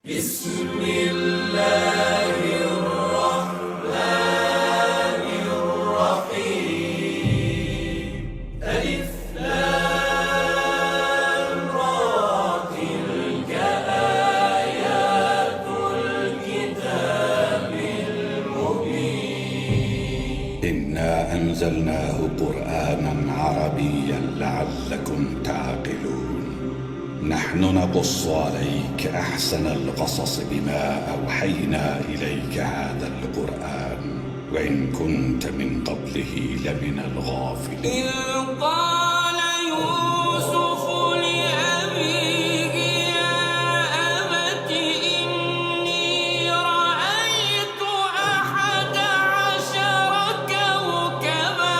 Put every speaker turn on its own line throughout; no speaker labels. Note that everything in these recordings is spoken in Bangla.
بسم الله الرحمن الرحيم ألف لام را تلك آيات الكتاب المبين إنا أنزلناه قرآنا عربيا لعلكم تعقلون نحن نقص عليك أحسن القصص بما أوحينا إليك هذا القرآن وإن كنت من قبله لمن الغافلين إذ قال يوسف لأبيه يا أبت إني رأيت أحد عشر كوكبا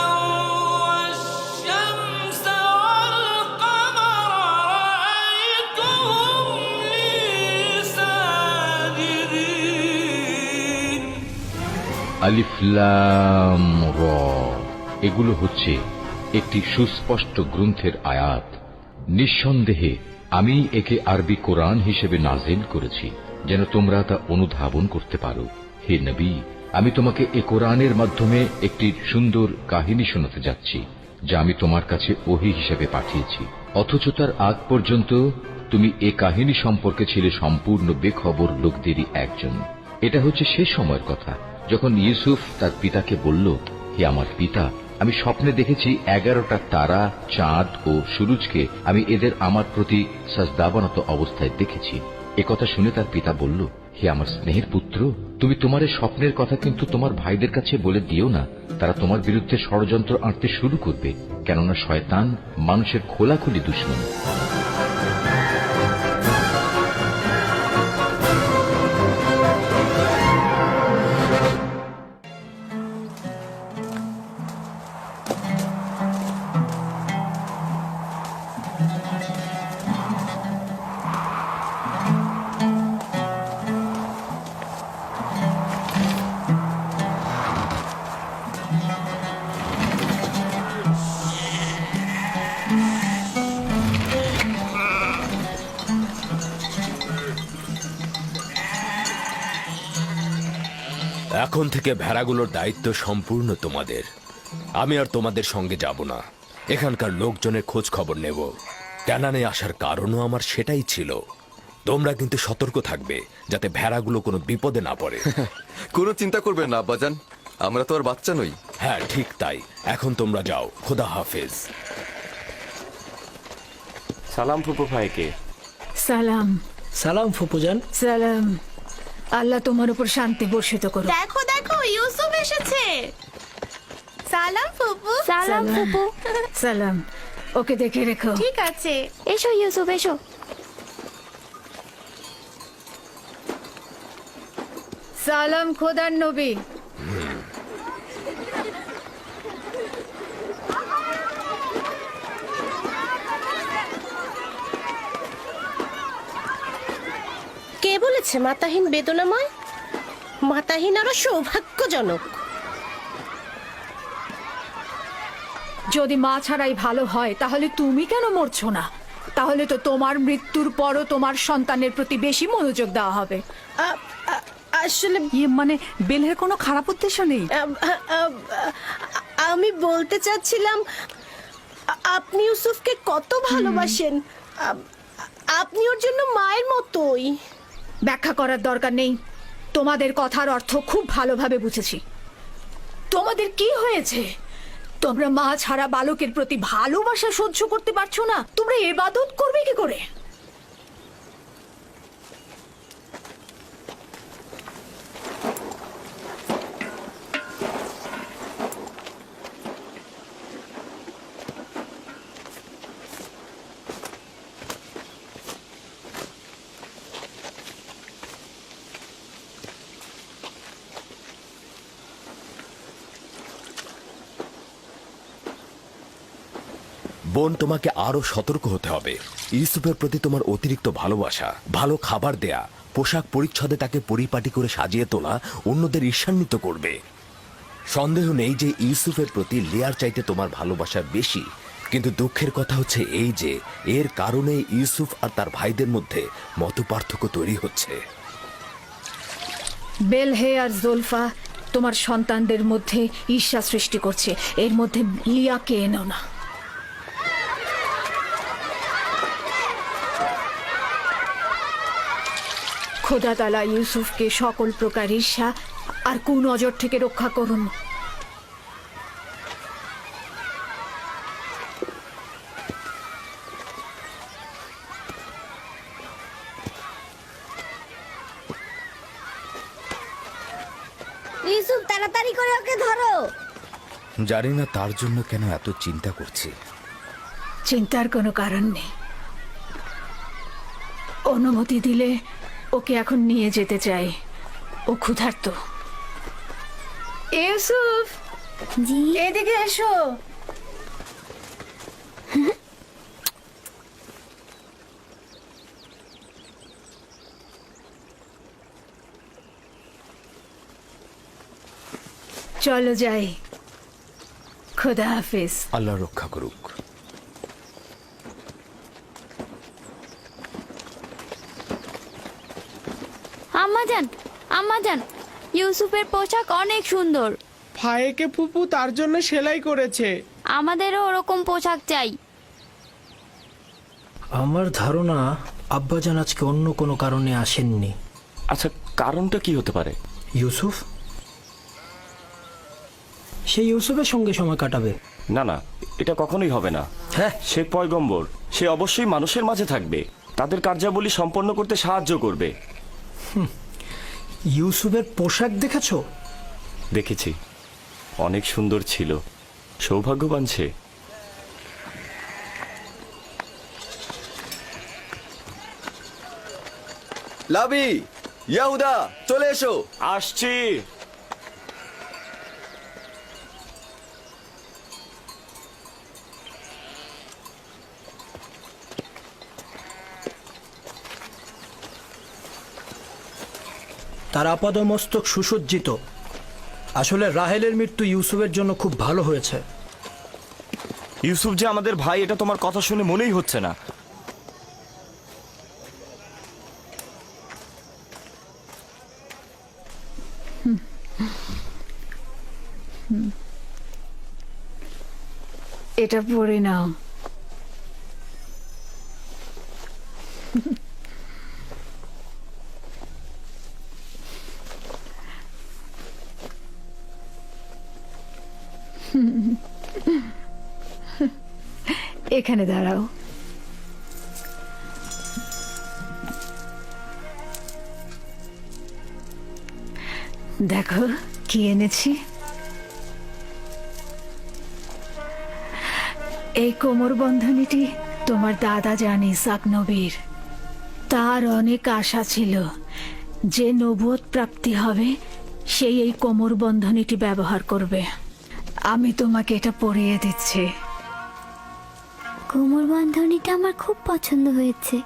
والشمس والقمر رأيتهم لي ساجدين
আলিফ লাম র, এগুলো হচ্ছে একটি সুস্পষ্ট গ্রন্থের আয়াত। নিঃসন্দেহে আমি একে আরবি কোরআন হিসেবে নাজিল করেছি যেন তোমরা তা অনুধাবন করতে পারো। হে নবী, আমি তোমাকে এ কোরআনের মাধ্যমে একটি সুন্দর কাহিনী শোনাতে যাচ্ছি যা আমি তোমার কাছে ওহী হিসেবে পাঠিয়েছি, অথচ তার আগ পর্যন্ত তুমি এ কাহিনী সম্পর্কে ছিলে সম্পূর্ণ বেখবর লোকদেরই একজন। এটা হচ্ছে সে সময়ের কথা যখন ইউসুফ তার পিতাকে বলল, হে আমার পিতা, আমি স্বপ্নে দেখেছি 11টা তারা, চাঁদ ও সূরজকে আমি এদের আমার প্রতি সাজদাবনত অবস্থায় দেখেছি। একথা শুনে তার পিতা বলল, হে আমার স্নেহের পুত্র, তুমি তোমার এই স্বপ্নের কথা কিন্তু তোমার ভাইদের কাছে বলে দিও না, তারা তোমার বিরুদ্ধে ষড়যন্ত্র আঁটতে শুরু করবে, কেননা শয়তান মানুষের খোলাখুলি দুশমন।
এখন থেকে ভেড়াগুলোর দায়িত্ব সম্পূর্ণ তোমাদের। আমি আর তোমাদের সঙ্গে যাব না, এখানকার লোকজনের খোঁজ খবর নেব। ক্যানানে আসার কারণও আমার সেটাই ছিল। তোমরা কিন্তু সতর্ক থাকবে যাতে ভেড়াগুলো কোনো বিপদে না পড়ে।
কোনো চিন্তা করবেন না আব্বাজান, আমরা তো আর বাচ্চা নই।
হ্যাঁ ঠিক তাই, এখন তোমরা যাও, খোদা হাফেজ।
সালাম ফুপু ভাইকে।
সালাম।
সালাম ফুপুজান।
সালাম। আল্লাহ তোমার উপর শান্তি বর্ষিত করুন।
দেখো দেখো, ইউসুফ এসেছে। সালাম ফুপু।
সালাম ফুপু।
সালাম। ওকে দেখে রেখো।
ঠিক আছে।
এসো ইউসুফ এসো।
সালাম খোদার নবী।
কে বলেছে মাতাহীন বেদনাময়? মাতাহীন আরো সৌভাগ্যজনক।
যদি মা ছাড়াই ভালো হয় তাহলে তুমি কেন মরছো না? তাহলে তো তোমার মৃত্যুর পরও তোমার সন্তানের প্রতি বেশি মনোযোগ দেওয়া হবে।
আসলে
মানে বেলের কোনো খারাপ উদ্দেশ্য নেই।
আমি বলতে চাচ্ছিলাম, আপনি ইউসুফকে কত ভালোবাসেন। আপনি ওর জন্য মায়ের মতোই।
ব্যাখ্যা করার দরকার নেই, তোমাদের কথার অর্থ খুব ভালোভাবে বুঝেছি। তোমাদের কি হয়েছে? তোমরা মা ছাড়া বালকের প্রতি ভালোবাসা সহ্য করতে পারছো না? তোমরা ইবাদত করবে কি করে?
বোন, তোমাকে আরো সতর্ক হতে হবে। ইউসুফের প্রতি তোমার অতিরিক্ত ভালোবাসা, ভালো খাবার দেয়া, পোশাক পরিচ্ছদে তাকে পরিপাটি করে সাজিয়ে তোলা অন্যদের ঈর্ষান্বিত করবে। সন্দেহ নেই যে ইউসুফের প্রতি লিয়ার চাইতে তোমার ভালোবাসা বেশি, কিন্তু দুঃখের কথা হচ্ছে এই যে এর কারণে ইউসুফ আর তার ভাইদের মধ্যে মতপার্থক্য তৈরি হচ্ছে।
বেলহে আর জোলফা তোমার সন্তানদের মধ্যে ঈর্ষা সৃষ্টি করছে, এর মধ্যে লিয়াকে এনো না। খোদা তাআলা ইউসুফকে সকল প্রকার ঈর্ষা আর কুনজর থেকে রক্ষা করুন।
ইউসুফ তাড়াতাড়ি করে ওকে ধরো।
জানি না তার জন্য কেন এত চিন্তা করছি।
চিন্তার কোনো কারণ নেই। অনুমতি দিলে ওকে এখন নিয়ে যেতে চাই, ও ক্ষুধার্ত। ইউসুফ,
জি
এদিকে এসো। চলো যাই। খোদা হাফিজ।
আল্লাহ রক্ষা করুক।
আম্মাজান, আম্মাজান, ইউসুফের পোশাক অনেক সুন্দর।
ভাইকে ফুপু তার জন্য সেলাই করেছে।
আমাদেরও ওরকম পোশাক চাই।
আমার ধারণা আব্বাজান আজকে অন্য কোনো কারণে আসেননি।
আচ্ছা, কারণটা কি হতে পারে?
ইউসুফ, সে ইউসুফের সঙ্গে সময় কাটাবে।
না না, এটা কখনোই হবে না।
হ্যাঁ,
সে পয়গম্বর, সে অবশ্যই মানুষের মাঝে থাকবে, তাদের কার্যাবলী সম্পন্ন করতে সাহায্য করবে।
ইউসুফের পোশাক দেখেছো?
দেখেছি, অনেক সুন্দর ছিল। সৌভাগ্যবান সে।
লাবি, ইয়াহুদা, চলে এসো।
আসছি।
তার আপাদমস্তক সুসজ্জিত। আসলে রাহেলের মৃত্যু ইউসুফের জন্য খুব ভালো হয়েছে।
ইউসুফ যে আমাদের ভাই, এটা তোমার কথা শুনে মনেই হচ্ছে না।
এটা পড়ে নাও। এখানে দাঁড়াও। দেখো কি এনেছি। এই কোমর বন্ধনীটি তোমার দাদা জান ইসাক নবীর। তার অনেক আশা ছিল যে নবুয়ত প্রাপ্তি হবে সেই এই কোমর বন্ধনীটি ব্যবহার করবে। আমি তোমাকে এটা পরিয়ে দিচ্ছি।
কোমর বন্ধনীটা আমার খুব পছন্দ হয়েছে।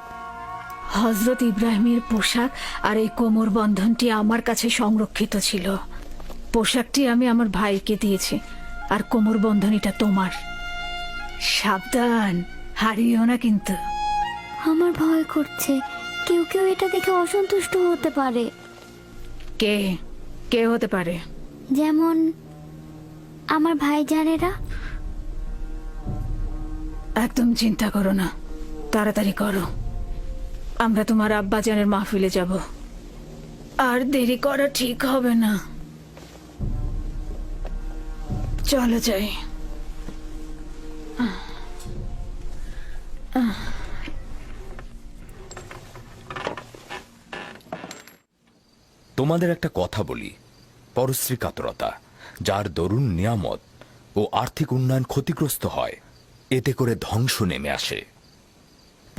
হযরত ইব্রাহিমের পোশাক আর এই কোমর বন্ধনটি আমার কাছে সংরক্ষিত ছিল। পোশাকটি আমি আমার ভাইকে দিয়েছি আর কোমর বন্ধনীটা তোমার। সাবধান, হারিও না কিন্তু।
আমার ভয় করছে, কেউ কেউ এটা দেখে অসন্তুষ্ট হতে পারে।
কে কে হতে পারে?
যেমন আমার ভাইজানেরা।
একদম চিন্তা করো না, তাড়াতাড়ি করো। আমরা তোমার আব্বাজানের মাহফিলে যাব, আর দেরি করা ঠিক হবে না। চলো যাই।
তোমাদের একটা কথা বলি, পরশ্রী কাতরতা, যার দরুন নিয়ামত ও আর্থিক উন্নয়ন ক্ষতিগ্রস্ত হয়, এতে করে ধ্বংস নেমে আসে।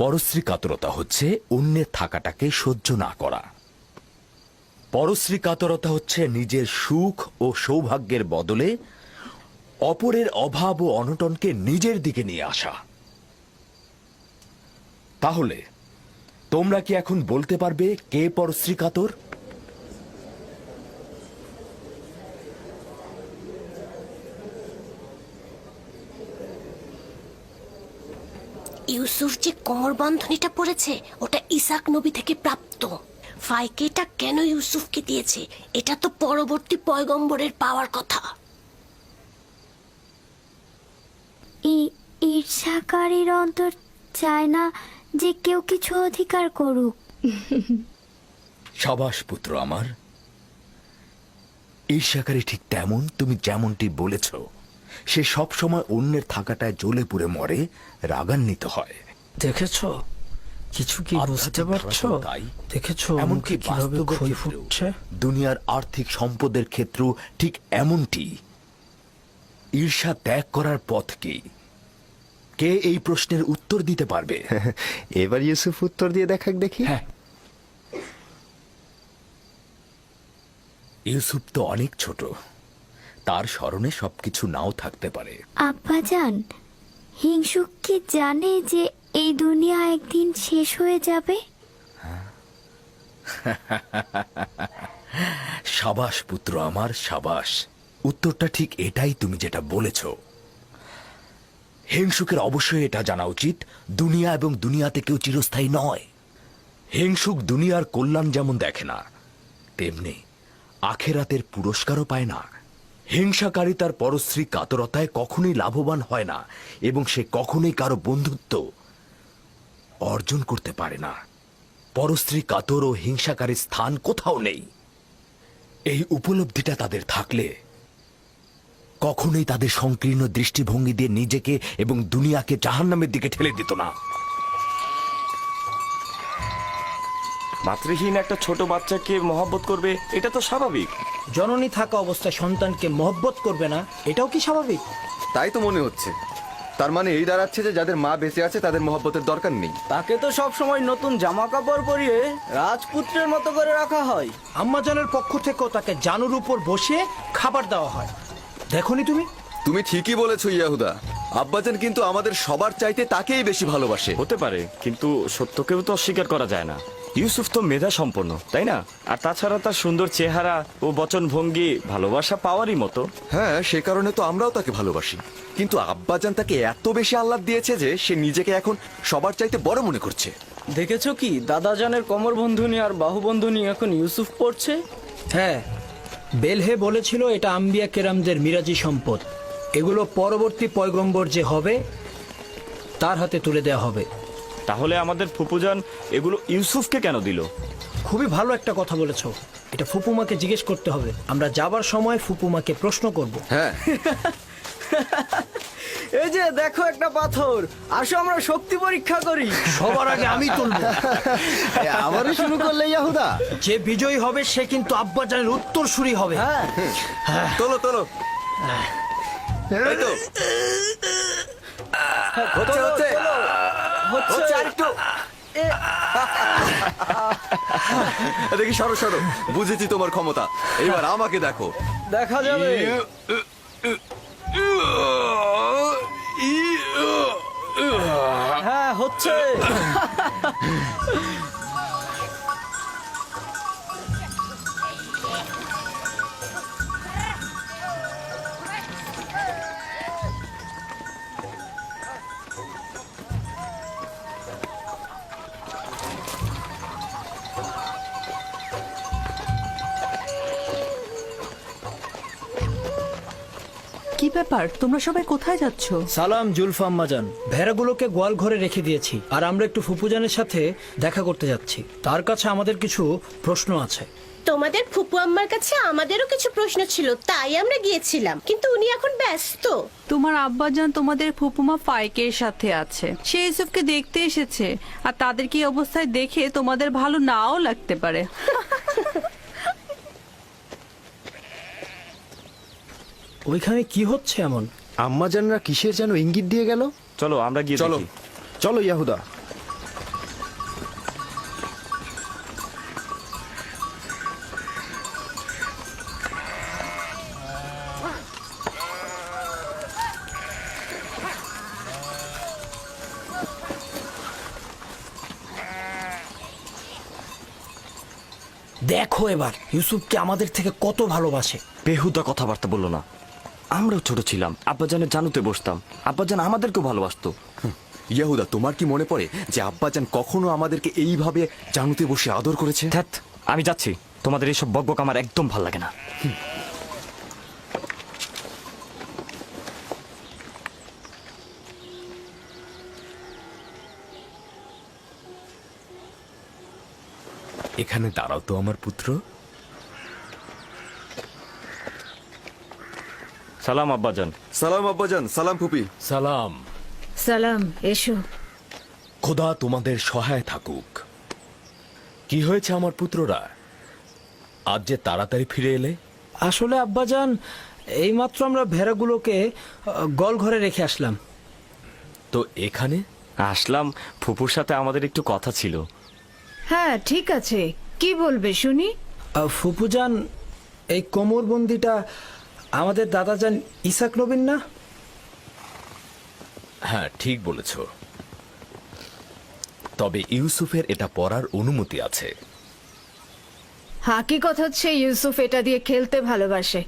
পরশ্রী কাতরতা হচ্ছে অন্যের থাকাটাকে সহ্য না করা। পরশ্রী কাতরতা হচ্ছে নিজের সুখ ও সৌভাগ্যের বদলে অপরের অভাব ও অনটনকে নিজের দিকে নিয়ে আসা। তাহলে তোমরা কি এখন বলতে পারবে কে পরশ্রী কাতর?
ইউসুফ যে কোমর বন্ধনীটা পড়েছে ওটা ইসাক নবী থেকে প্রাপ্ত। ফাইকে এটা কেন ইউসুফকে দিয়েছে? এটা তো পরবর্তী পয়গম্বরের পাওয়ার কথা।
ঈর্ষাকারীর অন্তর চায় না যে কেউ কিছু অধিকার করুক।
সাবাস পুত্র আমার। ঈর্ষাকারী ঠিক তেমন, তুমি যেমনটি বলেছ। সে সব সময় অন্যের থাকাটায় জ্বলে পুড়ে মরে, রাগান্বিত হয়।
দেখেছো কিছু কি বুঝতে পারছো?
তাই
দেখেছো
এমনকি
মুখে কিভাবে
বাস্তবের
ক্ষয়
ক্ষেত্রেও,
ফুটছে?
দুনিয়ার আর্থিক সম্পদের ক্ষেত্রেও ঠিক এমনটি। ঈর্ষা ত্যাগ করার পথ কি? কে এই প্রশ্নের উত্তর দিতে পারবে?
এবার ইউসুফ উত্তর দিয়ে দেখাক দেখি।
হ্যাঁ, ইউসুফ তো অনেক ছোট, তার স্মরণে সবকিছু নাও থাকতে পারে।
আব্বাজান, হিংসুক কি জানে যে এই দুনিয়া একদিন শেষ হয়ে যাবে?
সাবাস পুত্র আমার, সাবাস। উত্তরটা ঠিক এটাই, তুমি যেটা বলেছ। হিংসুকের অবশ্যই এটা জানা উচিত, দুনিয়া এবং দুনিয়াতে কেউ চিরস্থায়ী নয়। হিংসুক দুনিয়ার কল্যাণ যেমন দেখে না, তেমনি আখেরাতের পুরস্কারও পায় না। হিংসাকারী তার পরশ্রী কাতরতায় কখনোই লাভবান হয় না, এবং সে কখনোই কারো বন্ধুত্ব অর্জন করতে পারে না। পরশ্রী কাতর ও হিংসাকারীর স্থান কোথাও নেই। এই উপলব্ধিটা তাদের থাকলে কখনোই তাদের সংকীর্ণ দৃষ্টিভঙ্গি দিয়ে নিজেকে এবং দুনিয়াকে জাহান্নামের দিকে ঠেলে দিত না।
মাতৃহীন একটা ছোট বাচ্চাকে মহব্বত করবে, এটা তো স্বাভাবিক।
জননী থাকা অবস্থায় সন্তানকে মহব্বত করবে না, এটাও কি স্বাভাবিক?
তাই তো মনে হচ্ছে। তার মানে এই দাঁড়াচ্ছে যে যাদের মা বেঁচে আছে তাদের মহব্বতের দরকার নেই।
তাকে তো সব সময় নতুন জামা কাপড় পরিয়ে রাজপুত্রের মতো করে রাখা হয়।
আম্মাজানের পক্ষ থেকেও তাকে জানুর উপর বসিয়ে খাবার দেওয়া হয়। দেখোনি তুমি?
তুমি ঠিকই বলেছো ইয়াহুদা। আব্বাজান কিন্তু আমাদের সবার চাইতে তাকেই বেশি ভালোবাসে।
হতে পারে, কিন্তু সত্যকেও তো অস্বীকার করা যায় না। ইউসুফ তো মেধা সম্পন্ন, তাই না? আর তাছাড়া তার সুন্দর চেহারা ও বচন ভঙ্গি ভালোবাসা পাওয়ারই মতো।
হ্যাঁ, সে কারণে তো আমরাও তাকে ভালোবাসি। কিন্তু আব্বাজান তাকে এত বেশি আহ্লাদ দিয়েছে যে সে নিজেকে এখন সবার চাইতে বড় মনে করছে।
দেখেছো কি, দাদাজানের কোমর বন্ধনী আর বাহু বন্ধনী এখন ইউসুফ পড়ছে।
হ্যাঁ, বেলহে বলেছিল এটা আম্বিয়া কেরামদের মিরাজি সম্পদ। এগুলো পরবর্তী পয়গম্বর যে হবে তার হাতে তুলে দেওয়া হবে।
তাহলে আমাদের ফুপুজান এগুলো ইউসুফকে কেন দিল?
খুবই ভালো একটা কথা বলেছো। এটা ফুপুমাকে জিজ্ঞেস করতে হবে। আমরা যাবার সময় ফুপুমাকে প্রশ্ন করব।
হ্যাঁ,
এই যে দেখো একটা পাথর, আসো আমরা শক্তি পরীক্ষা করি।
সবার আগে আমি তুলবো।
আবারও শুরু করলে ইয়াহুদা।
যে বিজয়ী হবে সে কিন্তু আব্বাজানের উত্তরসূরি হবে।
হ্যাঁ,
তোলো তোলো। এই তো। হচ্ছে হচ্ছে হচ্ছে আরেকটু। দেখি, সরো সরো। বুঝেছি তোমার ক্ষমতা, এবার আমাকে দেখো।
দেখা যাবে। হ্যাঁ, হচ্ছে।
কি ব্যাপার, তোমরা সবাই কোথায় যাচ্ছ?
সালাম জুলফা আম্মাজান। ভেড়াগুলোকে গোয়াল ঘরে রেখে দিয়েছি, আর আমরা একটু ফুপুজানের সাথে দেখা করতে যাচ্ছি। তার কাছে আমাদের কিছু প্রশ্ন আছে।
তোমাদের ফুপু আম্মার কাছে আমাদেরও কিছু প্রশ্ন ছিল, তাই আমরা গিয়েছিলাম, কিন্তু উনি এখন ব্যস্ত।
তোমার আব্বাজান তোমাদের ফুপুমা ফাইকের সাথে আছে। সে ইউসুফকে দেখতে এসেছে, আর তাদের কি অবস্থায় দেখে তোমাদের ভালো নাও লাগতে পারে।
ওইখানে কি হচ্ছে এমন?
আম্মাজানরা কিসের যেন ইঙ্গিত দিয়ে গেল।
চলো আমরা গিয়ে
চলো।
দেখি।
চলো ইয়াহুদা।
দেখো এবার ইউসুফকে আমাদের থেকে কত ভালোবাসে।
বেহুদা কথাবার্তা বললো না। আমরাও ছোট ছিলাম, আব্বাজানের জানুতে বসতাম। আব্বাজান আমাদেরকেও ভালোবাসতো।
ইয়াহুদা, তোমার কি মনে পড়ে যে আব্বাজান কখনো আমাদেরকে এইভাবে জানুতে বসে আদর করেছে?
ধ্যাৎ, আমি যাচ্ছি। তোমাদের এইসব বকবক আমার একদম ভাল লাগে না।
এখানে দাঁড়াও তো আমার পুত্র।
সালাম আব্বাজান।
সালাম আব্বাজান, সালাম ফুপি।
সালাম।
সালাম, এসো।
খোদা তোমাদের সহায় থাকুক। কি হয়েছে আমার পুত্ররা, আজ যে তাড়াতাড়ি ফিরে এলে?
আসলে আব্বাজান, এইমাত্র আমরা ভেড়াগুলোকে গল ঘরে রেখে আসলাম।
তো এখানে
আসলাম, ফুপুর সাথে আমাদের একটু কথা ছিল।
হ্যাঁ, ঠিক আছে, কি বলবে শুনি।
ফুপুজান, এই কোমরবন্দিটা আমাদের দাদাজান ইসাক নবীন না?
হ্যাঁ, ঠিক বলেছ। তবে ইউসুফের এটা পরার অনুমতি আছে।
হাকিকত হচ্ছে ইউসুফ এটা দিয়ে খেলতে ভালোবাসে,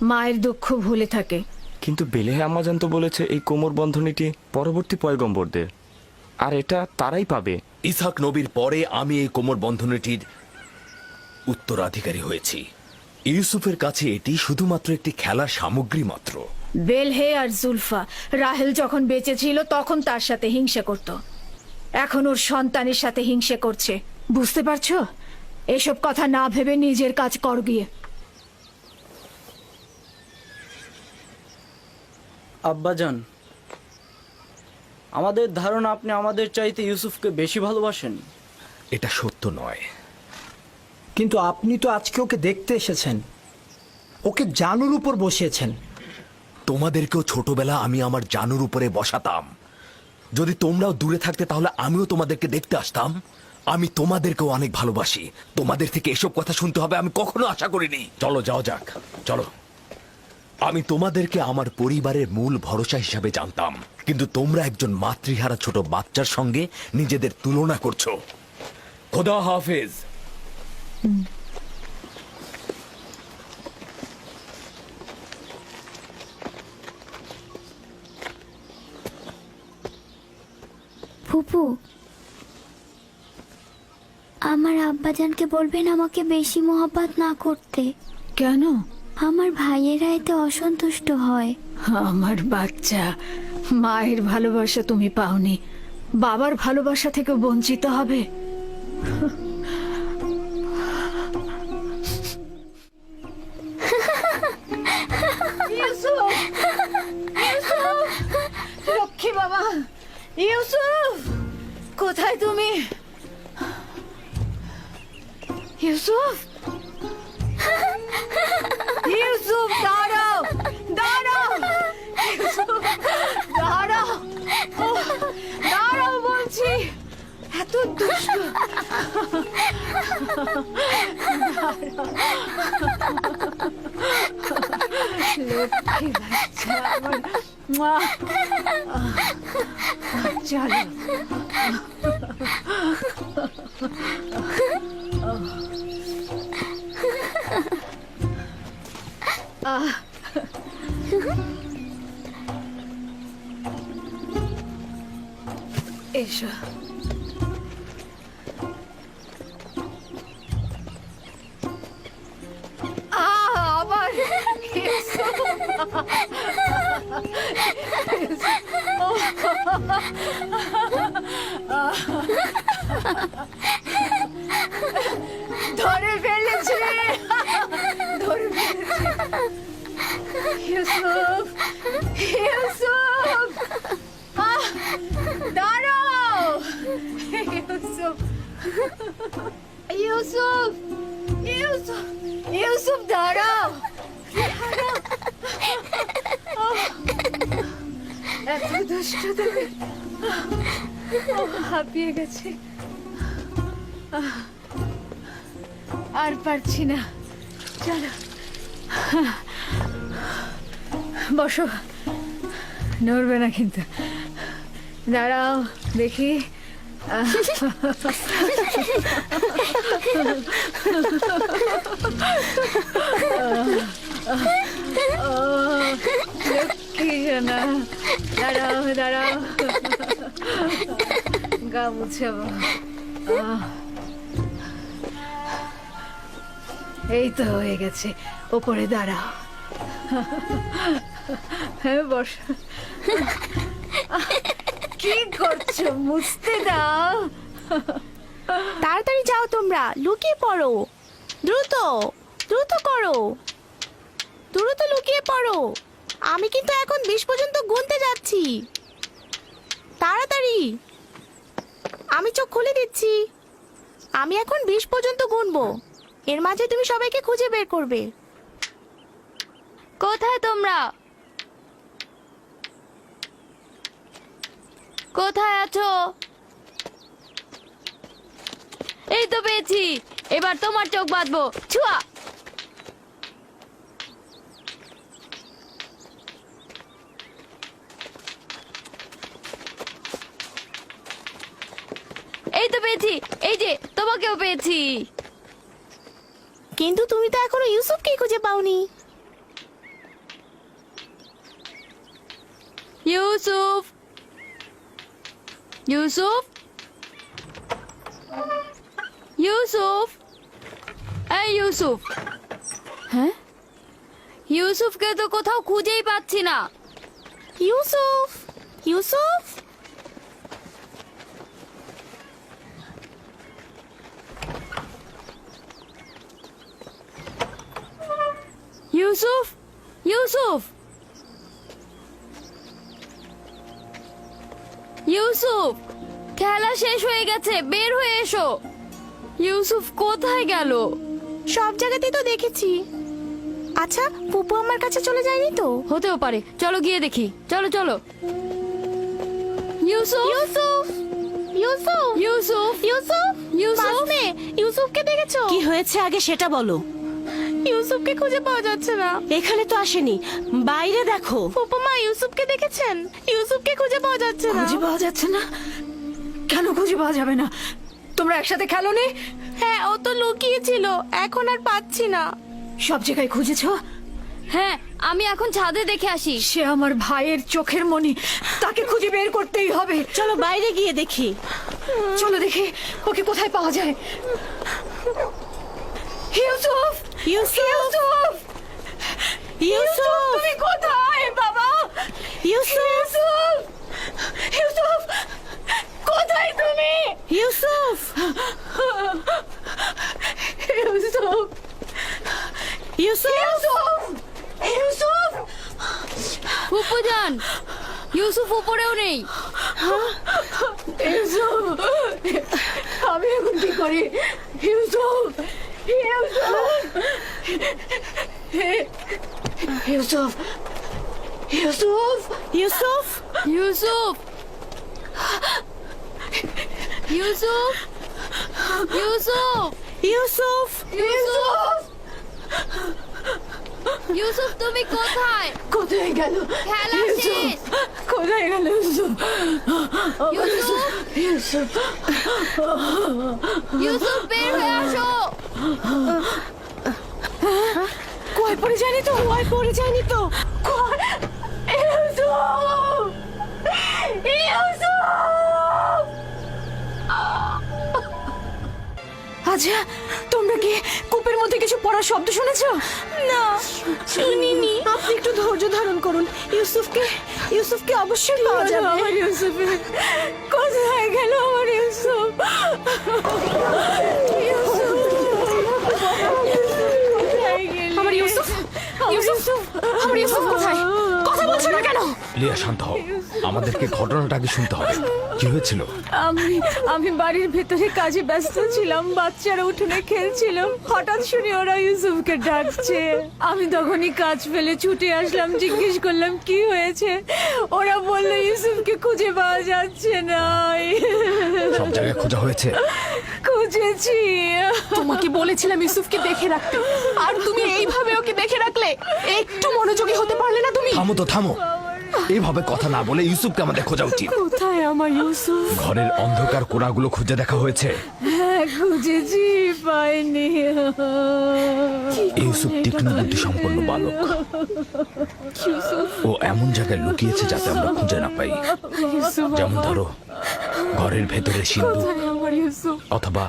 মায়ের দুঃখ ভুলে থাকে।
কিন্তু বেলেহে আম্মাজান তো বলেছে এই কোমর বন্ধনীটি পরবর্তী পয়গম্বরদের, আর এটা তারাই পাবে।
ইসাক নবীর পরে আমি এই কোমর বন্ধনীটির উত্তরাধিকারী হয়েছি। ইউসুফের কাছে এটি শুধুমাত্র একটি খেলার সামগ্রী মাত্র।
বেলহে আর জুলফা রাহেল যখন বেঁচে ছিল তখন তার সাথে হিংসা করত, এখন ওর সন্তানের সাথে হিংসা করছে। বুঝতে পারছো? এসব কথা না ভেবে নিজের কাজ কর গিয়ে।
আব্বাজান, আমাদের ধারণা আপনি আমাদের চাইতে ইউসুফকে বেশি ভালোবাসেন।
এটা সত্য নয়।
কিন্তু আপনি তো আজকে ওকে দেখতে এসেছেন, ওকে জানুর উপর বসিয়েছেন।
তোমাদেরকেও ছোটবেলা আমি আমার জানুর উপরে বসাতাম। যদি তোমরাও দূরে থাকতে তাহলে আমিও তোমাদেরকে দেখতে আসতাম। আমি তোমাদেরকেও অনেক ভালোবাসি। তোমাদের থেকে এসব কথা শুনতে হবে আমি কখনো আশা করিনি। চলো যাও যাক, চলো। আমি তোমাদেরকে আমার পরিবারের মূল ভরসা হিসাবে জানতাম, কিন্তু তোমরা একজন মাতৃহারা ছোট বাচ্চার সঙ্গে নিজেদের তুলনা করছো। খোদা হাফেজ।
ফুপু, আমার আব্বাজানকে বলবেন আমাকে বেশি মহব্বত না করতে।
কেন?
আমার ভাইয়েরা এতে অসন্তুষ্ট হয়।
আমার বাচ্চা, মায়ের ভালোবাসা তুমি পাওনি, বাবার ভালোবাসা থেকে বঞ্চিত হবে। ইউসুফ, ইউসুফ, লক্ষ্মী বাবা, ইউসুফ, কোথায় তুমি? ইউসুফ, ইউসুফ, দাঁড়াও, দাঁড়াও, ইউসুফ, দাঁড়াও, ওহ, দাঁড়াও বলছি। এত দুষ্ট। লক্ষ্মী বাচ্চা আমার। চলো। এসো। আবার ধরে ফেলেছে, ধরে ফেলেছে। ইউসুফ, ইউসুফ, দাঁড়াও, ইউসুফ, ইউসুফ, ইউসুফ, ইউসুফ, দাঁড়াও, দাঁড়াও। এত দুষ্ট তুমি। হাঁপিয়ে গেছে, আর পারছি না। চলো বসো, নড়বে না কিন্তু। দাঁড়াও দেখি। লক্ষ্মী জানা, দাঁড়াও, দাঁড়াও। গা মুছাবো। এই তো হয়ে গেছে, ওপরে দাঁড়াও। হ্যাঁ বস। কি করছো? মুছতে দাও।
তাড়াতাড়ি যাও তোমরা, লুকিয়ে পড়ো। দ্রুত দ্রুত করো, দ্রুত লুকিয়ে পড়ো। আমি কিন্তু এখন 20 পর্যন্ত গুনতে যাচ্ছি। তাড়াতাড়ি, আমি চোখ খুলে দিচ্ছি। আমি এখন 20 পর্যন্ত গুনবো। এর মাঝে তুমি সবাইকে খুঁজে বের করবে।
কোথায় তোমরা? কোথায় আছো? এই তো পেয়েছি, এবার তোমার চোখ বাঁধবো। ছুয়া! এই তো পেয়েছি, এই যে তোমাকেও পেয়েছি।
কিন্তু তুমি তো এখনো ইউসুফকে খুঁজে পাওনি।
ইউসুফ, ইউসুফ, ইউসুফ, এই ইউসুফ। হ্যাঁ, ইউসুফকে তো কোথাও খুঁজেই পাচ্ছি না।
ইউসুফ, ইউসুফ,
ইউসুফ, ইউসুফ, ইউসুফ, খেলা শেষ হয়ে গেছে, বের হয়ে এসো। ইউসুফ কোথায় গেল?
সব জায়গাতেই তো দেখেছি। আচ্ছা, পুপু আমার কাছে চলে যায়নি তো?
হতেও পারে, চলো গিয়ে দেখি। চলো চলো। ইউসুফ,
ইউসুফ, ইউসুফ,
ইউসুফ,
ইউসুফ,
ইউসুফ,
মাসনে, ইউসুফকে দেখেছো?
কি হয়েছে আগে সেটা বলো।
ইউসুফকে খুঁজে পাওয়া যাচ্ছে না।
এখানে তো আসেনি, বাইরে দেখো।
পুপু মা, ইউসুফকে দেখেছেন? ইউসুফকে খুঁজে পাওয়া যাচ্ছে না।
খুঁজে পাওয়া যাচ্ছে না? কেন খুঁজে পাওয়া যাবে না? তোমরা একসাথে খেলোনি?
হ্যাঁ, ও তো লুকিয়ে ছিল, এখন আর পাচ্ছি না।
সব জায়গায় খুঁজেছো?
হ্যাঁ, আমি এখন ছাদে দেখে আসি।
সে আমার ভাইয়ের চোখের মনি, তাকে খুঁজে বের করতেই হবে।
চলো বাইরে গিয়ে দেখি।
চলো দেখি ওকে কোথায় পাওয়া যায়। ইউসুফ,
ইউসুফ,
ইউসুফ,
ইউসুফ,
তুমি কোথায় বাবা?
ইউসুফ,
ইউসুফ, কোথায় তুমি?
ইউসুফ,
ইউসুফ,
ইউসুফ,
ইউসুফ,
ফুপু যান, ইউসুফ উপরেও নেই।
ইউসুফ, আমি এখন কি করি? ইউসুফ, ইউসুফ, ইউসুফ,
ইউসুফ,
ইউসুফ, ইউসুফ, ইউসুফ,
ইউসুফ,
ইউসুফ,
ইউসুফ, তুমি কোথায়?
কোথায় গেল?
খেলা শেষ।
কোথায় গেল ইউসুফ?
ইউসুফ,
ইউসুফ,
ইউসুফ, বের হয়ে আসো।
কয় পড়ে যায়নি তো? কয় পড়ে যায়নি তো?
ইউসুফ, ইউসুফ। আচ্ছা, তোমরা কি কূপের মধ্যে কিছু পড়ার শব্দ শুনেছো?
না, শুনিনি। আপনি একটু ধৈর্য ধারণ করুন। ইউসুফকে অবশ্যই পাওয়া যাবে।
আমার ইউসুফ কোথায় গেল? আমার ইউসুফ,
আমার ইউসুফ, ইউসুফ, আমার ইউসুফ কোথায়? কথা বলছো না কেন?
লিয়া, শান্ত হও। আমাদেরকে ঘটনাটা আগে শুনতে হবে। কি হয়েছিল?
আমি বাড়ির ভেতরে কাজে ব্যস্ত ছিলাম, বাচ্চারা উঠোনে খেলছিল। হঠাৎ শুনি ওরা ইউসুফকে ডাকছে। আমি তখনই কাজ ফেলে ছুটে আসলাম, জিজ্ঞেস করলাম কি হয়েছে। ওরা বললো ইউসুফকে খুঁজে পাওয়া যাচ্ছে না।
সব জায়গায় খোঁজা হয়েছে?
খুঁজেছি।
তোমাকে বলেছিলাম ইউসুফকে দেখে রাখতে, আর তুমি এইভাবে ওকে দেখে রাখলে। একটু মনোযোগী হতে পারলে না তুমি?
থামো তো, থামো। এইভাবে কথা না বলে ইউসুফকে আমাদের খোঁজা উচিত।
কোথায় আমার ইউসুফ?
ঘরের অন্ধকার কোণাগুলো খুঁজে দেখা হয়েছে?
হ্যাঁ, খুঁজেছি, পাইনি।
ইউসুফ তীক্ষ্ণ বুদ্ধি সম্পন্ন বালক। ও এমন জায়গায় লুকিয়েছে যাতে আমরা খুঁজে না পাই। যেমন ধরো, ঘরের ভেতরে সিন্ধু
কোথায় আমার ইউসুফ?
অথবা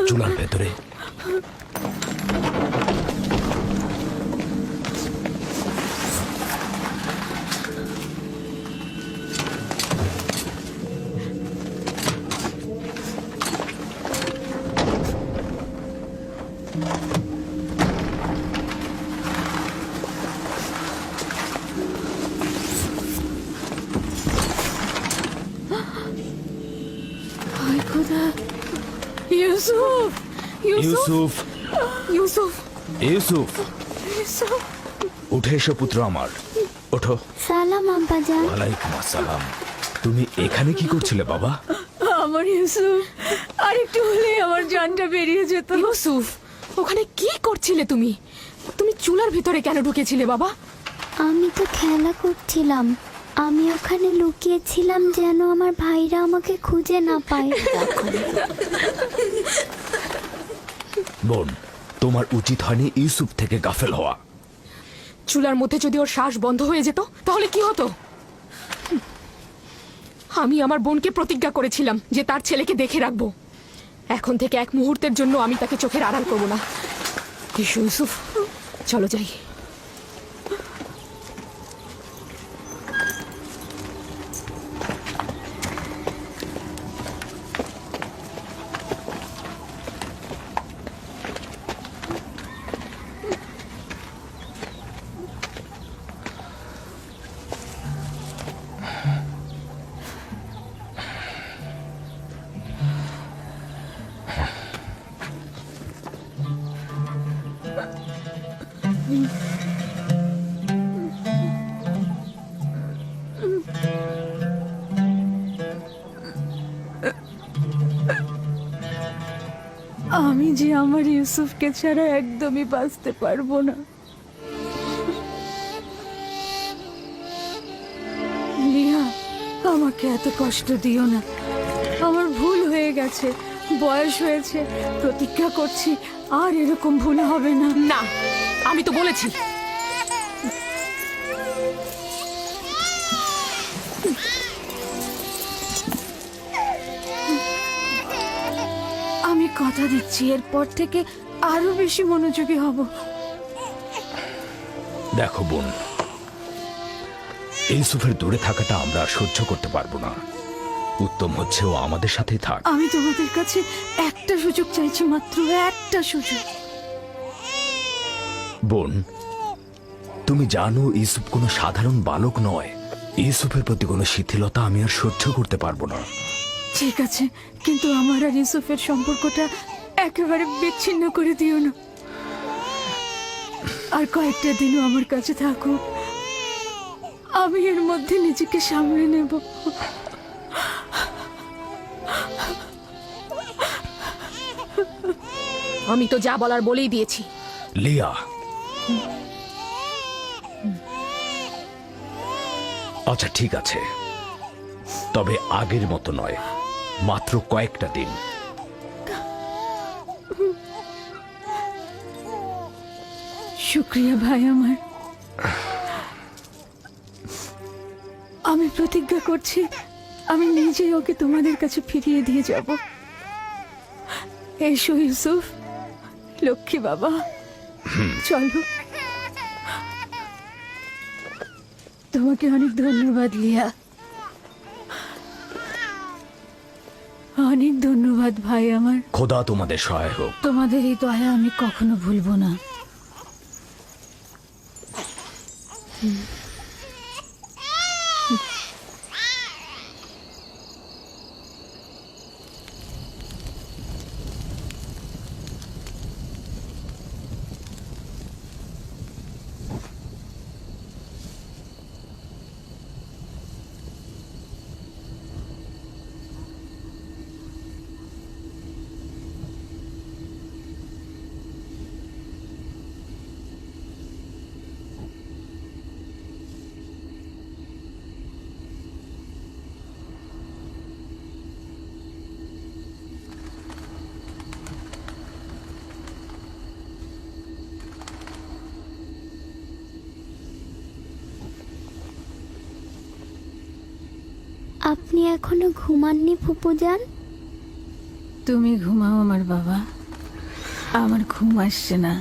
চুলার ভেতরে।
হায় খোদা! ইউসুফ!
ইউসুফ,
ইউসুফ!
ইউসুফ,
ইউসুফ!
উঠে এসো পুত্র আমার, ওঠো।
সালাম আব্বাজান।
ওয়ালাইকুম আসসালাম। তুমি এখানে কি করছিলে বাবা?
আমার ইউসুফ, আর একটু হলেই আমার জানটা বেরিয়ে যেত। ইউসুফ, ওখানে কি করছিলে তুমি? তুমি চুলার ভিতরে কেন ঢুকেছিলে বাবা?
আমি তো খেলা করছিলাম। আমি ওখানে লুকিয়েছিলাম যেন আমার ভাইরা আমাকে খুঁজে না পায়।
বোন, তোমার উচিত হয়নি ইউসুফ থেকে গাফেল হওয়া।
চুলার মধ্যে যদি ওর শ্বাস বন্ধ হয়ে যেত তাহলে কি হতো? আমি আমার বোনকে প্রতিজ্ঞা করেছিলাম যে তার ছেলেকে দেখে রাখবো। এখন থেকে এক মুহূর্তের জন্য আমি তাকে চোখের আড়াল করবো না। এসো ইউসুফ, চলো যাই। আমি যে আমার ইউসুফকে ছাড়া একদমই বাঁচতে পারবো না। লিয়া, আমাকে এত কষ্ট দিও না। আমার ভুল হয়ে গেছে, বয়স হয়েছে, প্রতিজ্ঞা করছি আর এরকম ভুল হবে না। না, আমি তো বলেছি। আমি কথা দিচ্ছি এরপর থেকে আরো বেশি মনোযোগী হব।
দেখো বোন, ইউসুফের দূরে থাকাটা আমরা আর সহ্য করতে পারবো না। উত্তম হচ্ছে ও আমাদের সাথেই থাক।
আমি তোমাদের কাছে একটা সুযোগ চাইছি, মাত্র একটা সুযোগ।
বোন, তুমি জানো ইউসুফ কোনো সাধারণ বালক নয়। ইউসুফের প্রতি কোনো শিথিলতা আমি আর সহ্য করতে পারবো না।
ঠিক আছে, কিন্তু আমার আর ইউসুফের সম্পর্কটা একেবারে বিচ্ছিন্ন করে দিও না। আর কয়েকটা দিনও আমার কাছে থাকো, আমি এর মধ্যে নিজেকে সামলে নেব। আমি তো যা বলার বলেই দিয়েছি।
লিয়া, আচ্ছা ঠিক আছে, তবে আগের মতো নয়, মাত্র কয়েকটা দিন।
শুক্রিয়া ভাই আমার। আমি প্রতিজ্ঞা করছি আমি নিজেই ওকে তোমাদের কাছে ফিরিয়ে দিয়ে যাব। এসো ইউসুফ, লক্ষ্মী বাবা, চলো। তোমাকে অনেক ধন্যবাদ লিয়া, অনেক ধন্যবাদ ভাই আমার।
খোদা তোমাদের সহায় হোক।
তোমাদের এই দয়া আমি কখনো ভুলবো না।
আপনি এখনো ঘুমাননি ফুপুজান?
তুমি ঘুমাও আমার বাবা, আমার ঘুম আসছে না।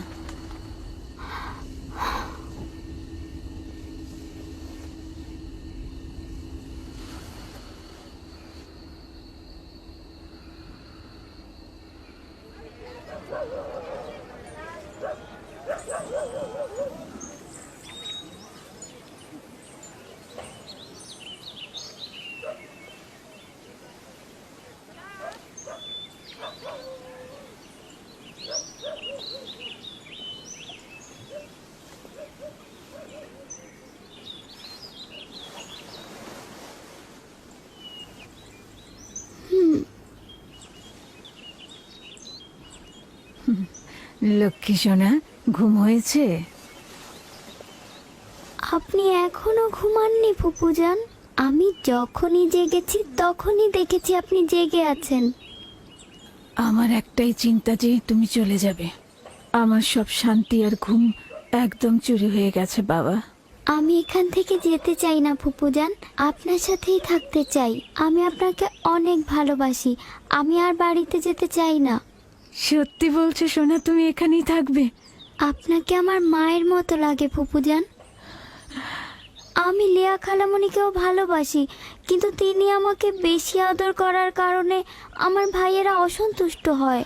লক্ষ্মী সোনা, ঘুম হয়েছে?
আপনি এখনো ঘুমাননি ফুপুজান? আমি যখনই জেগেছি তখনই দেখেছি আপনি জেগে আছেন।
আমার একটাই চিন্তা যে তুমি চলে যাবে। আমার সব শান্তি আর ঘুম একদম চুরি হয়ে গেছে বাবা।
আমি এখান থেকে যেতে চাই না ফুপুজান, আপনার সাথেই থাকতে চাই। আমি আপনাকে অনেক ভালোবাসি, আমি আর বাড়িতে যেতে চাই না।
সত্যি বলছো সোনা, তুমি এখানেই থাকবে?
আপনাকে আমার মায়ের মতো লাগে ফুপুজান। আমি লিয়া খালামণিকেও ভালোবাসি, কিন্তু তিনি আমাকে বেশি আদর করার কারণে আমার ভাইয়েরা অসন্তুষ্ট হয়।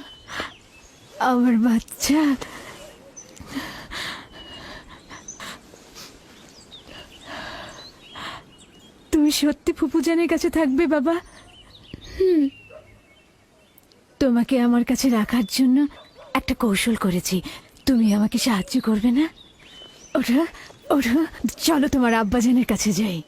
আমার বাচ্চা, তুমি সত্যি ফুপুজানের কাছে থাকবে বাবা? তোমাকে আমার কাছে রাখার জন্য একটা কৌশল করেছি, তুমি আমাকে সাহায্য করবে না? ওঠো ওঠো, চলো তোমার আব্বাজানের কাছে যাই।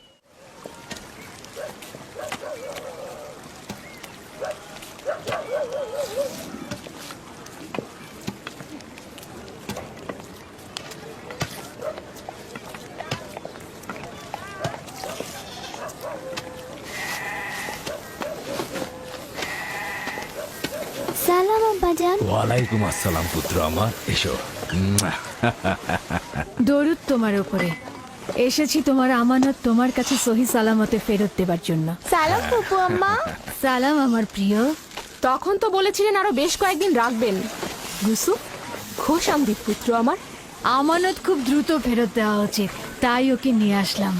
সালাম আব্বাজান।
ওয়ালাইকুম আসসালাম পুত্র আমার, এসো।
দরুদ তোমার উপরে। এসেছি তোমার আমানত তোমার কাছে সহি সালামতে ফেরত দেবার জন্য।
সালাম ফুপু আম্মা।
সালাম আমার প্রিয়।
তখন তো বলেছিলেন আরো বেশ কয়েকদিন রাখবেন। ইউসুফ, খোশ আমদিদ পুত্র আমার।
আমানত খুব দ্রুত ফেরত দেওয়া উচিত, তাই ওকে নিয়ে আসলাম।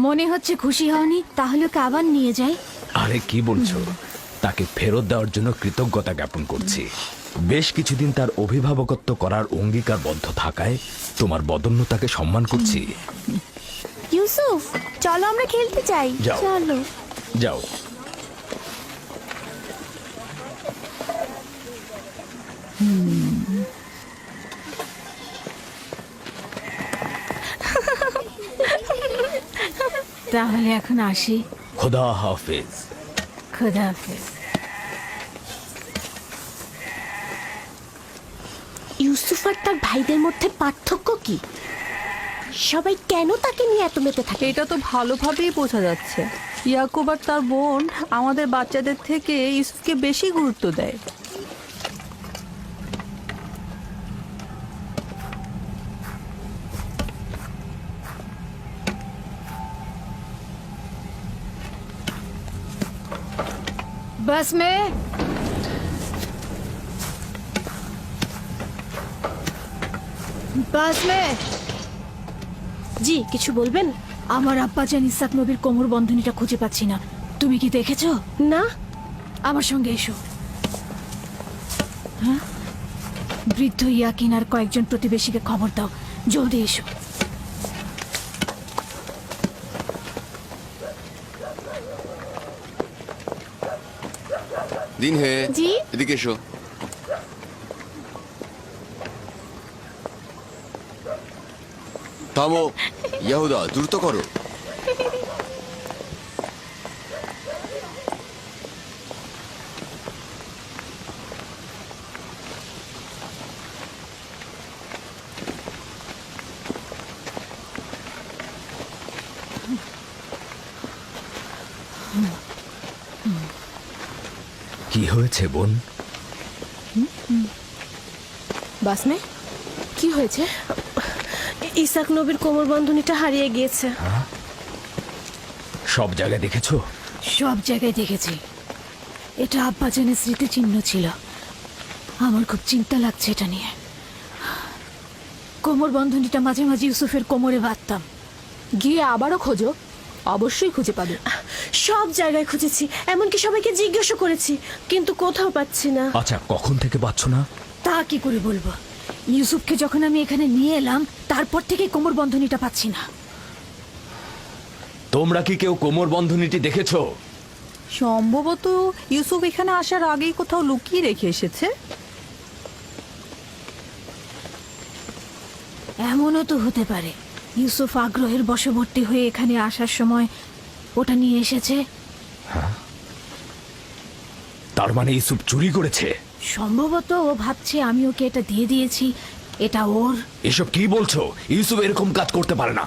মনে হচ্ছে খুশি হওনি, তাহলে ওকে আবার নিয়ে যাই।
আরে কি বলছো? তাকে ফেরত দেওয়ার জন্য কৃতজ্ঞতা জ্ঞাপন করছি। বেশ কিছুদিন তার অভিভাবকত্ব করার অঙ্গীকারবদ্ধ থাকায় তোমার বদন্যতাকে সম্মান করছি।
ইউসুফ, চলো আমরা খেলতে চাই।
যাও।
চলো।
যাও।
তাহলে এখন আসি।
খোদা হাফেজ।
খোদা হাফেজ।
ইউসুফ আর তার ভাইদের মধ্যে পার্থক্য কি? সবাই কেন তাকে নিয়ে এত মেতে থাকে?
এটা তো ভালোভাবেই বোঝা যাচ্ছে। ইয়াকুব আর তার বোন আমাদের বাচ্চাদের থেকে ইউসুফকে বেশি গুরুত্ব দেয়।
बस में बस में।
জি, কিছু বলবেন?
আমার আব্বাজান ইসাক নবীর কোমর বন্ধনীটা খুঁজে পাচ্ছি না। তুমি কি দেখেছো?
না।
আমার সঙ্গে এসো। হ্যাঁ, বৃদ্ধ ইয়াকিন আর কয়েকজন প্রতিবেশীকে খবর দাও, জলদি এসো।
দিন হে।
জি।
এদিকে এসো। থামো ইয়াহুদা, দ্রুত করো।
কি হয়েছে বোন?
বাসমে, কি হয়েছে?
ইসাক নবীর কোমর বন্ধনীটা হারিয়ে গিয়েছে।
সব জায়গায় দেখেছো?
সব জায়গায় দেখেছি। এটা আব্বাজানের স্মৃতিচিহ্ন ছিল। আমার খুব চিন্তা লাগছে এটা নিয়ে। কোমর বন্ধনীটা মাঝে মাঝে ইউসুফের কোমরে বাঁধতাম। গিয়ে আবারও খোঁজো, অবশ্যই খুঁজে পাবে।
সব জায়গায় খুঁজেছি, এমনকি সবাইকে জিজ্ঞাসা করেছি, কিন্তু কোথাও পাচ্ছি না।
আচ্ছা, কখন থেকে পাচ্ছ না?
তা কি করে বলবো? ইউসুফকে যখন আমি এখানে নিয়ে এলাম তারপর থেকে কোমর বন্ধনীটা পাচ্ছি না।
তোমরা কি কেউ কোমর বন্ধনীটি দেখেছো?
সম্ভবত ইউসুফ এখানে আসার আগেই কোথাও লুকিয়ে রেখে এসেছে।
এমনও তো হতে পারে ইউসুফ আগ্রহের বশবর্তী হয়ে এখানে আসার সময় ওটা নিয়ে এসেছে।
তার মানে ইউসুফ চুরি করেছে?
সম্ভবত ও ভাবছে আমি ওকে এটা দিয়ে দিয়েছি, এটা ওর।
এসব কি বলছো? ইউসুফ এরকম কাজ করতে পারে না।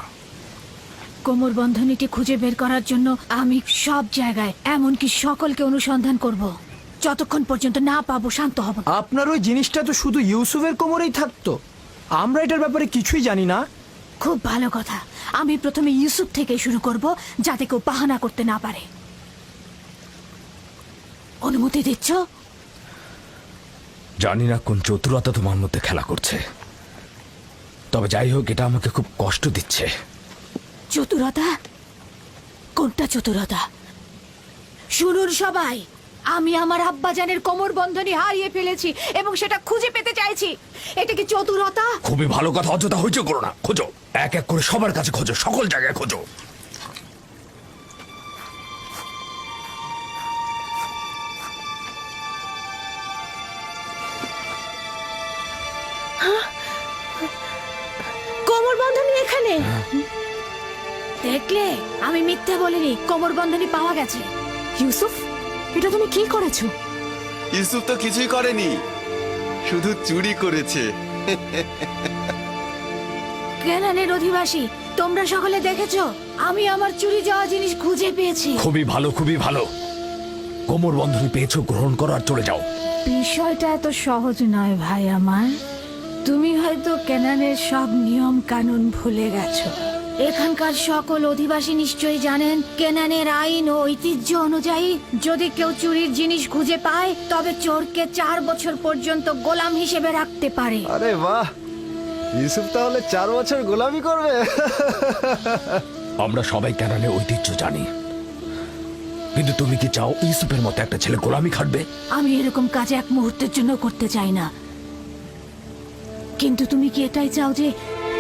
কোমর বন্ধনীটি খুঁজে বের করার জন্য আমি সব জায়গায়, এমনকি সকলকে অনুসন্ধান করব। যতক্ষণ পর্যন্ত না পাবো শান্ত হব।
আপনার ওই জিনিসটা তো শুধু ইউসুফের কোমরেই থাকতো, আমরা এটার ব্যাপারে কিছুই জানি না।
খুব ভালো কথা। আমি প্রথমে ইউসুফ থেকে শুরু করব, যাতে কেউ বাহানা করতে না পারে। অনুমতি দিচ্ছ?
জানি না কোন চতুরতা তোমার মধ্যে খেলা করছে, তবে যাই হোক, এটা আমাকে খুব কষ্ট দিচ্ছে।
চতুরতা? কোনটা চতুরতা? শুনুন সবাই, আমি আমার আব্বাজানের কোমর বন্ধনী হারিয়ে ফেলেছি এবং সেটা খুঁজে পেতে চাইছি। এটা কি চতুরতা?
খুবই ভালো কথা, অযথা হইচই করো না। খোঁজো, এক এক করে সবার কাছে খোঁজো, সকল জায়গায় খোঁজো।
কোমর বন্ধনী এখানে।
দেখলে, আমি মিথ্যে বলিনি। কোমর বন্ধনী পাওয়া গেছে। ইউসুফ, এটা তুমি কি করেছো?
ইউসুফ তো কিছুই করেনি, শুধু চুরি করেছে।
কেনানের অধিবাসী, তোমরা সকলে দেখেছো আমি আমার চুরি যাওয়া জিনিস খুঁজে পেয়েছি।
খুবই ভালো, খুবই ভালো। কোমর বন্ধনী পেয়েছো, গ্রহণ করো আর চলে যাও।
বিষয়টা এত সহজ নয় ভাই আমার। তুমি হয়তো কেনানের সব নিয়ম কানুন ভুলে গেছো। এখানকার সকল অধিবাসী নিশ্চয়ই জানেন কেনানের আইন ও ঐতিহ্য অনুযায়ী যদি কেউ চুরির জিনিস খুঁজে পায় তবে চোরকে 4 বছর পর্যন্ত গোলাম হিসেবে রাখতে পারে।
আরে বাহ, ইউসুফ তাহলে 4 বছর গোলামি করবে।
আমরা সবাই কেনানের ঐতিহ্য জানি, কিন্তু তুমি কি চাও ইউসুফের মতো একটা ছেলে গোলামি খাটবে?
আমি এরকম কাজ এক মুহূর্তের জন্য করতে চাই না। কিন্তু তুমি কি এটাই চাও যে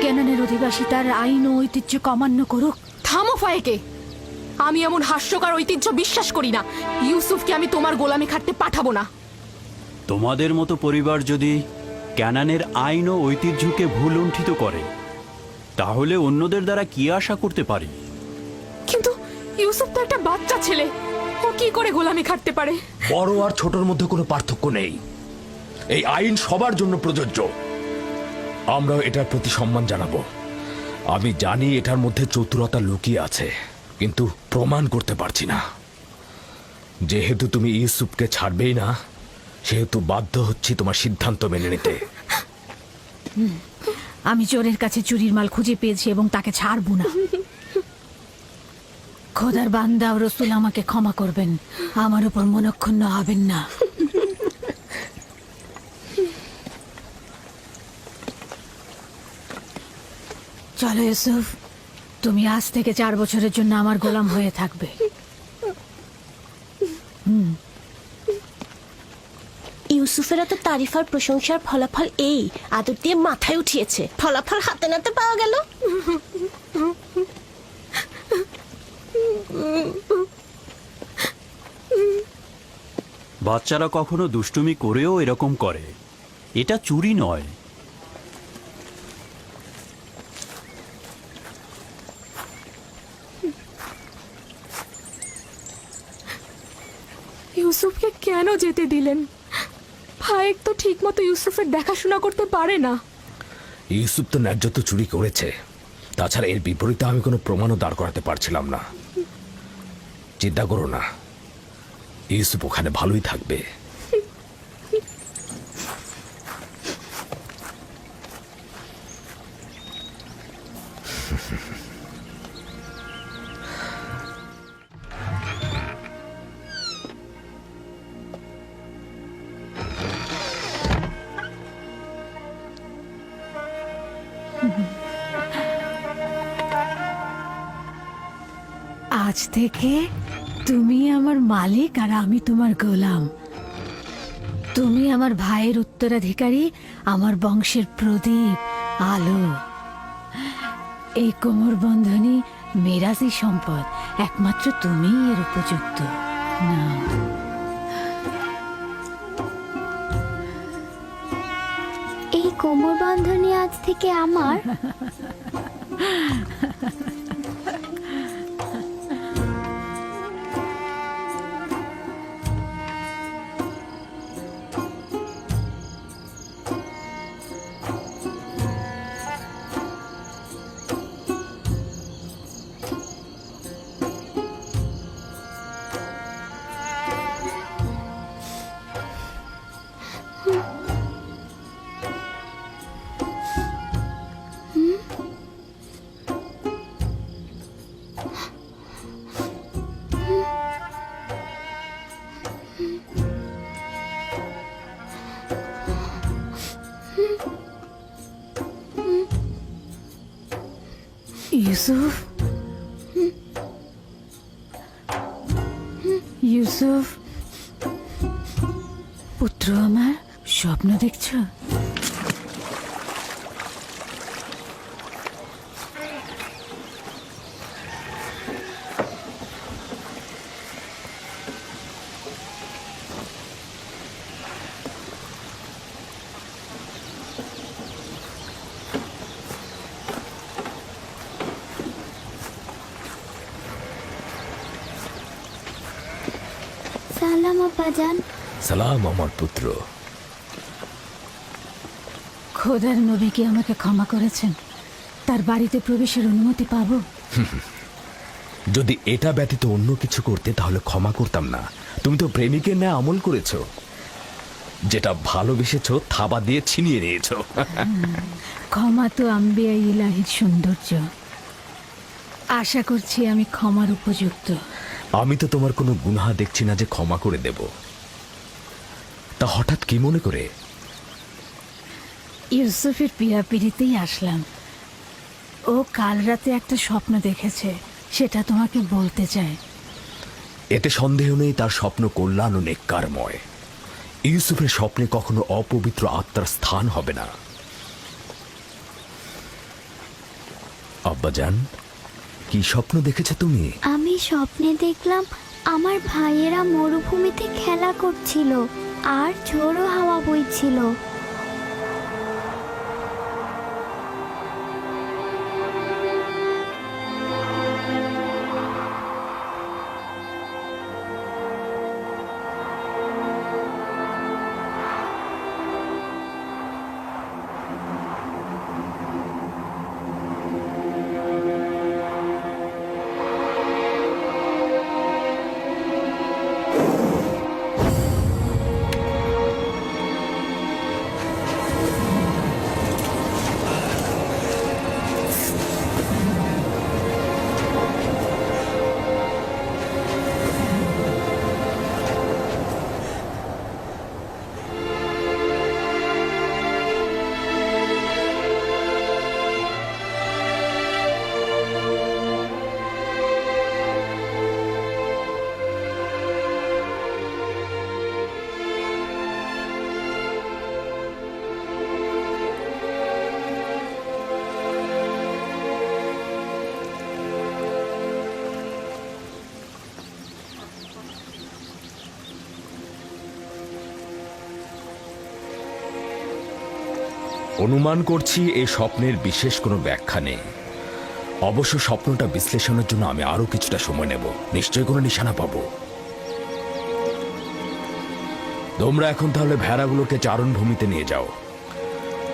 কেনানের অধিবাসী তার আইন ও ঐতিহ্য অমান্য করুক?
থামো ফায়েকে, আমি এমন হাস্যকর ঐতিহ্য বিশ্বাস করি না। ইউসুফকে আমি তোমার গোলামি খাটতে পাঠাবো না।
তোমাদের মতো পরিবার যদি ক্যানানের আইন ও ঐতিহ্যকে ভুল লুণ্ঠিত করে, তাহলে অন্যদের দ্বারা কি আশা করতে পারি?
কিন্তু ইউসুফ তো একটা বাচ্চা ছেলে, ও কি করে গোলামি খাটতে পারে?
বড় আর ছোটর মধ্যে কোনো পার্থক্য নেই। এই আইন সবার জন্য প্রযোজ্য। আমরাও এটার প্রতি সম্মান জানাবো। আমি জানি এটার মধ্যে চতুরতা লুকিয়ে আছে, কিন্তু প্রমাণ করতে পারছি না। যেহেতু তুমি ইউসুফকে ছাড়বেই না, সেহেতু বাধ্য হচ্ছি তোমার সিদ্ধান্ত মেনে নিতে।
আমি চোরের কাছে চুরির মাল খুঁজে পেয়েছি এবং তাকে ছাড়বো না। খোদার বান্দা ও রসুল আমাকে ক্ষমা করবেন, আমার উপর মনক্ষুণ্ণ হবেন না। চলো ইউসুফ, তুমি আজ থেকে 4 বছরের জন্য আমার গোলাম হয়ে থাকবে।
ইউসুফের এত তারিফার প্রশংসার ফলাফল এই আদর দিয়ে মাথায় উঠিয়েছে। ফলাফল হাতে নাতে পাওয়া গেল।
বাচ্চারা কখনো দুষ্টুমি করেও এরকম করে, এটা চুরি নয়।
ইউসুফকে কেন যেতে দিলেন? ফায়েক তো ঠিক মতো ইউসুফের দেখাশোনা করতে পারে না।
ইউসুফ তো ন্যায্য তো চুরি করেছে, তাছাড়া এর বিপরীতে আমি কোনো প্রমাণও দাঁড় করাতে পারছিলাম না। চিন্তা করো না, ইউসুফ ওখানে ভালোই থাকবে।
আজ থেকে তুমি আমার মালিক আর আমি তোমার গোলাম। তুমি আমার ভাইয়ের উত্তরাধিকারী, আমার বংশের প্রদীপ, আলো। এই কোমর বন্ধনী মেরাজি সম্পদ, একমাত্র তুমিই এর উপযুক্ত। না,
এই কোমর বন্ধনী আজ থেকে আমার।
ইউসুফ, ইউসুফ, পুত্র আমার, স্বপ্ন দেখছো?
সালাম আব্বাজান।
সালাম আমার পুত্র।
খোদার নবী কি আমাকে ক্ষমা করেছেন? তার বাড়িতে প্রবেশের অনুমতি পাবো?
যদি এটা ব্যতীত অন্য কিছু করতে তাহলে ক্ষমা করতাম না। তুমি তো প্রেমিকের ন্যায় আমল করেছো, যেটা ভালোবেসেছো থাবা দিয়ে ছিনিয়ে নিয়েছো।
ক্ষমা তো আম্বিয়া ইলাহির সৌন্দর্য। আশা করছি আমি ক্ষমার উপযুক্ত।
আমি তো তোমার কোনো গুনাহ দেখছি না যে ক্ষমা করে দেব। তা হঠাৎ কি মনে করে?
ইউসুফের পিড়িতেই আসলাম। ও কাল রাতে একটা স্বপ্ন দেখেছে, সেটা তোমাকে বলতে চায়।
এতে সন্দেহ নেই তার স্বপ্ন কল্যাণ ও নেককারময়। ইউসুফের স্বপ্নে কখনো অপবিত্র আত্মার স্থান হবে না। আব্বাজান, কি স্বপ্ন দেখেছো তুমি?
আমি স্বপ্নে দেখলাম আমার ভাইয়েরা মরুভূমিতে খেলা করছিল আর ঝোড়ো হাওয়া বইছিল।
অনুমান করছি এই স্বপ্নের বিশেষ কোনো ব্যাখ্যা নেই। অবশ্য স্বপ্নটা বিশ্লেষণের জন্য আমি আরো কিছুটা সময় নেব। নিশ্চয়ই কোনো নিশানা পাবো। তোমরা এখন তাহলে ভেড়াগুলোকে চারণভূমিতে নিয়ে যাও।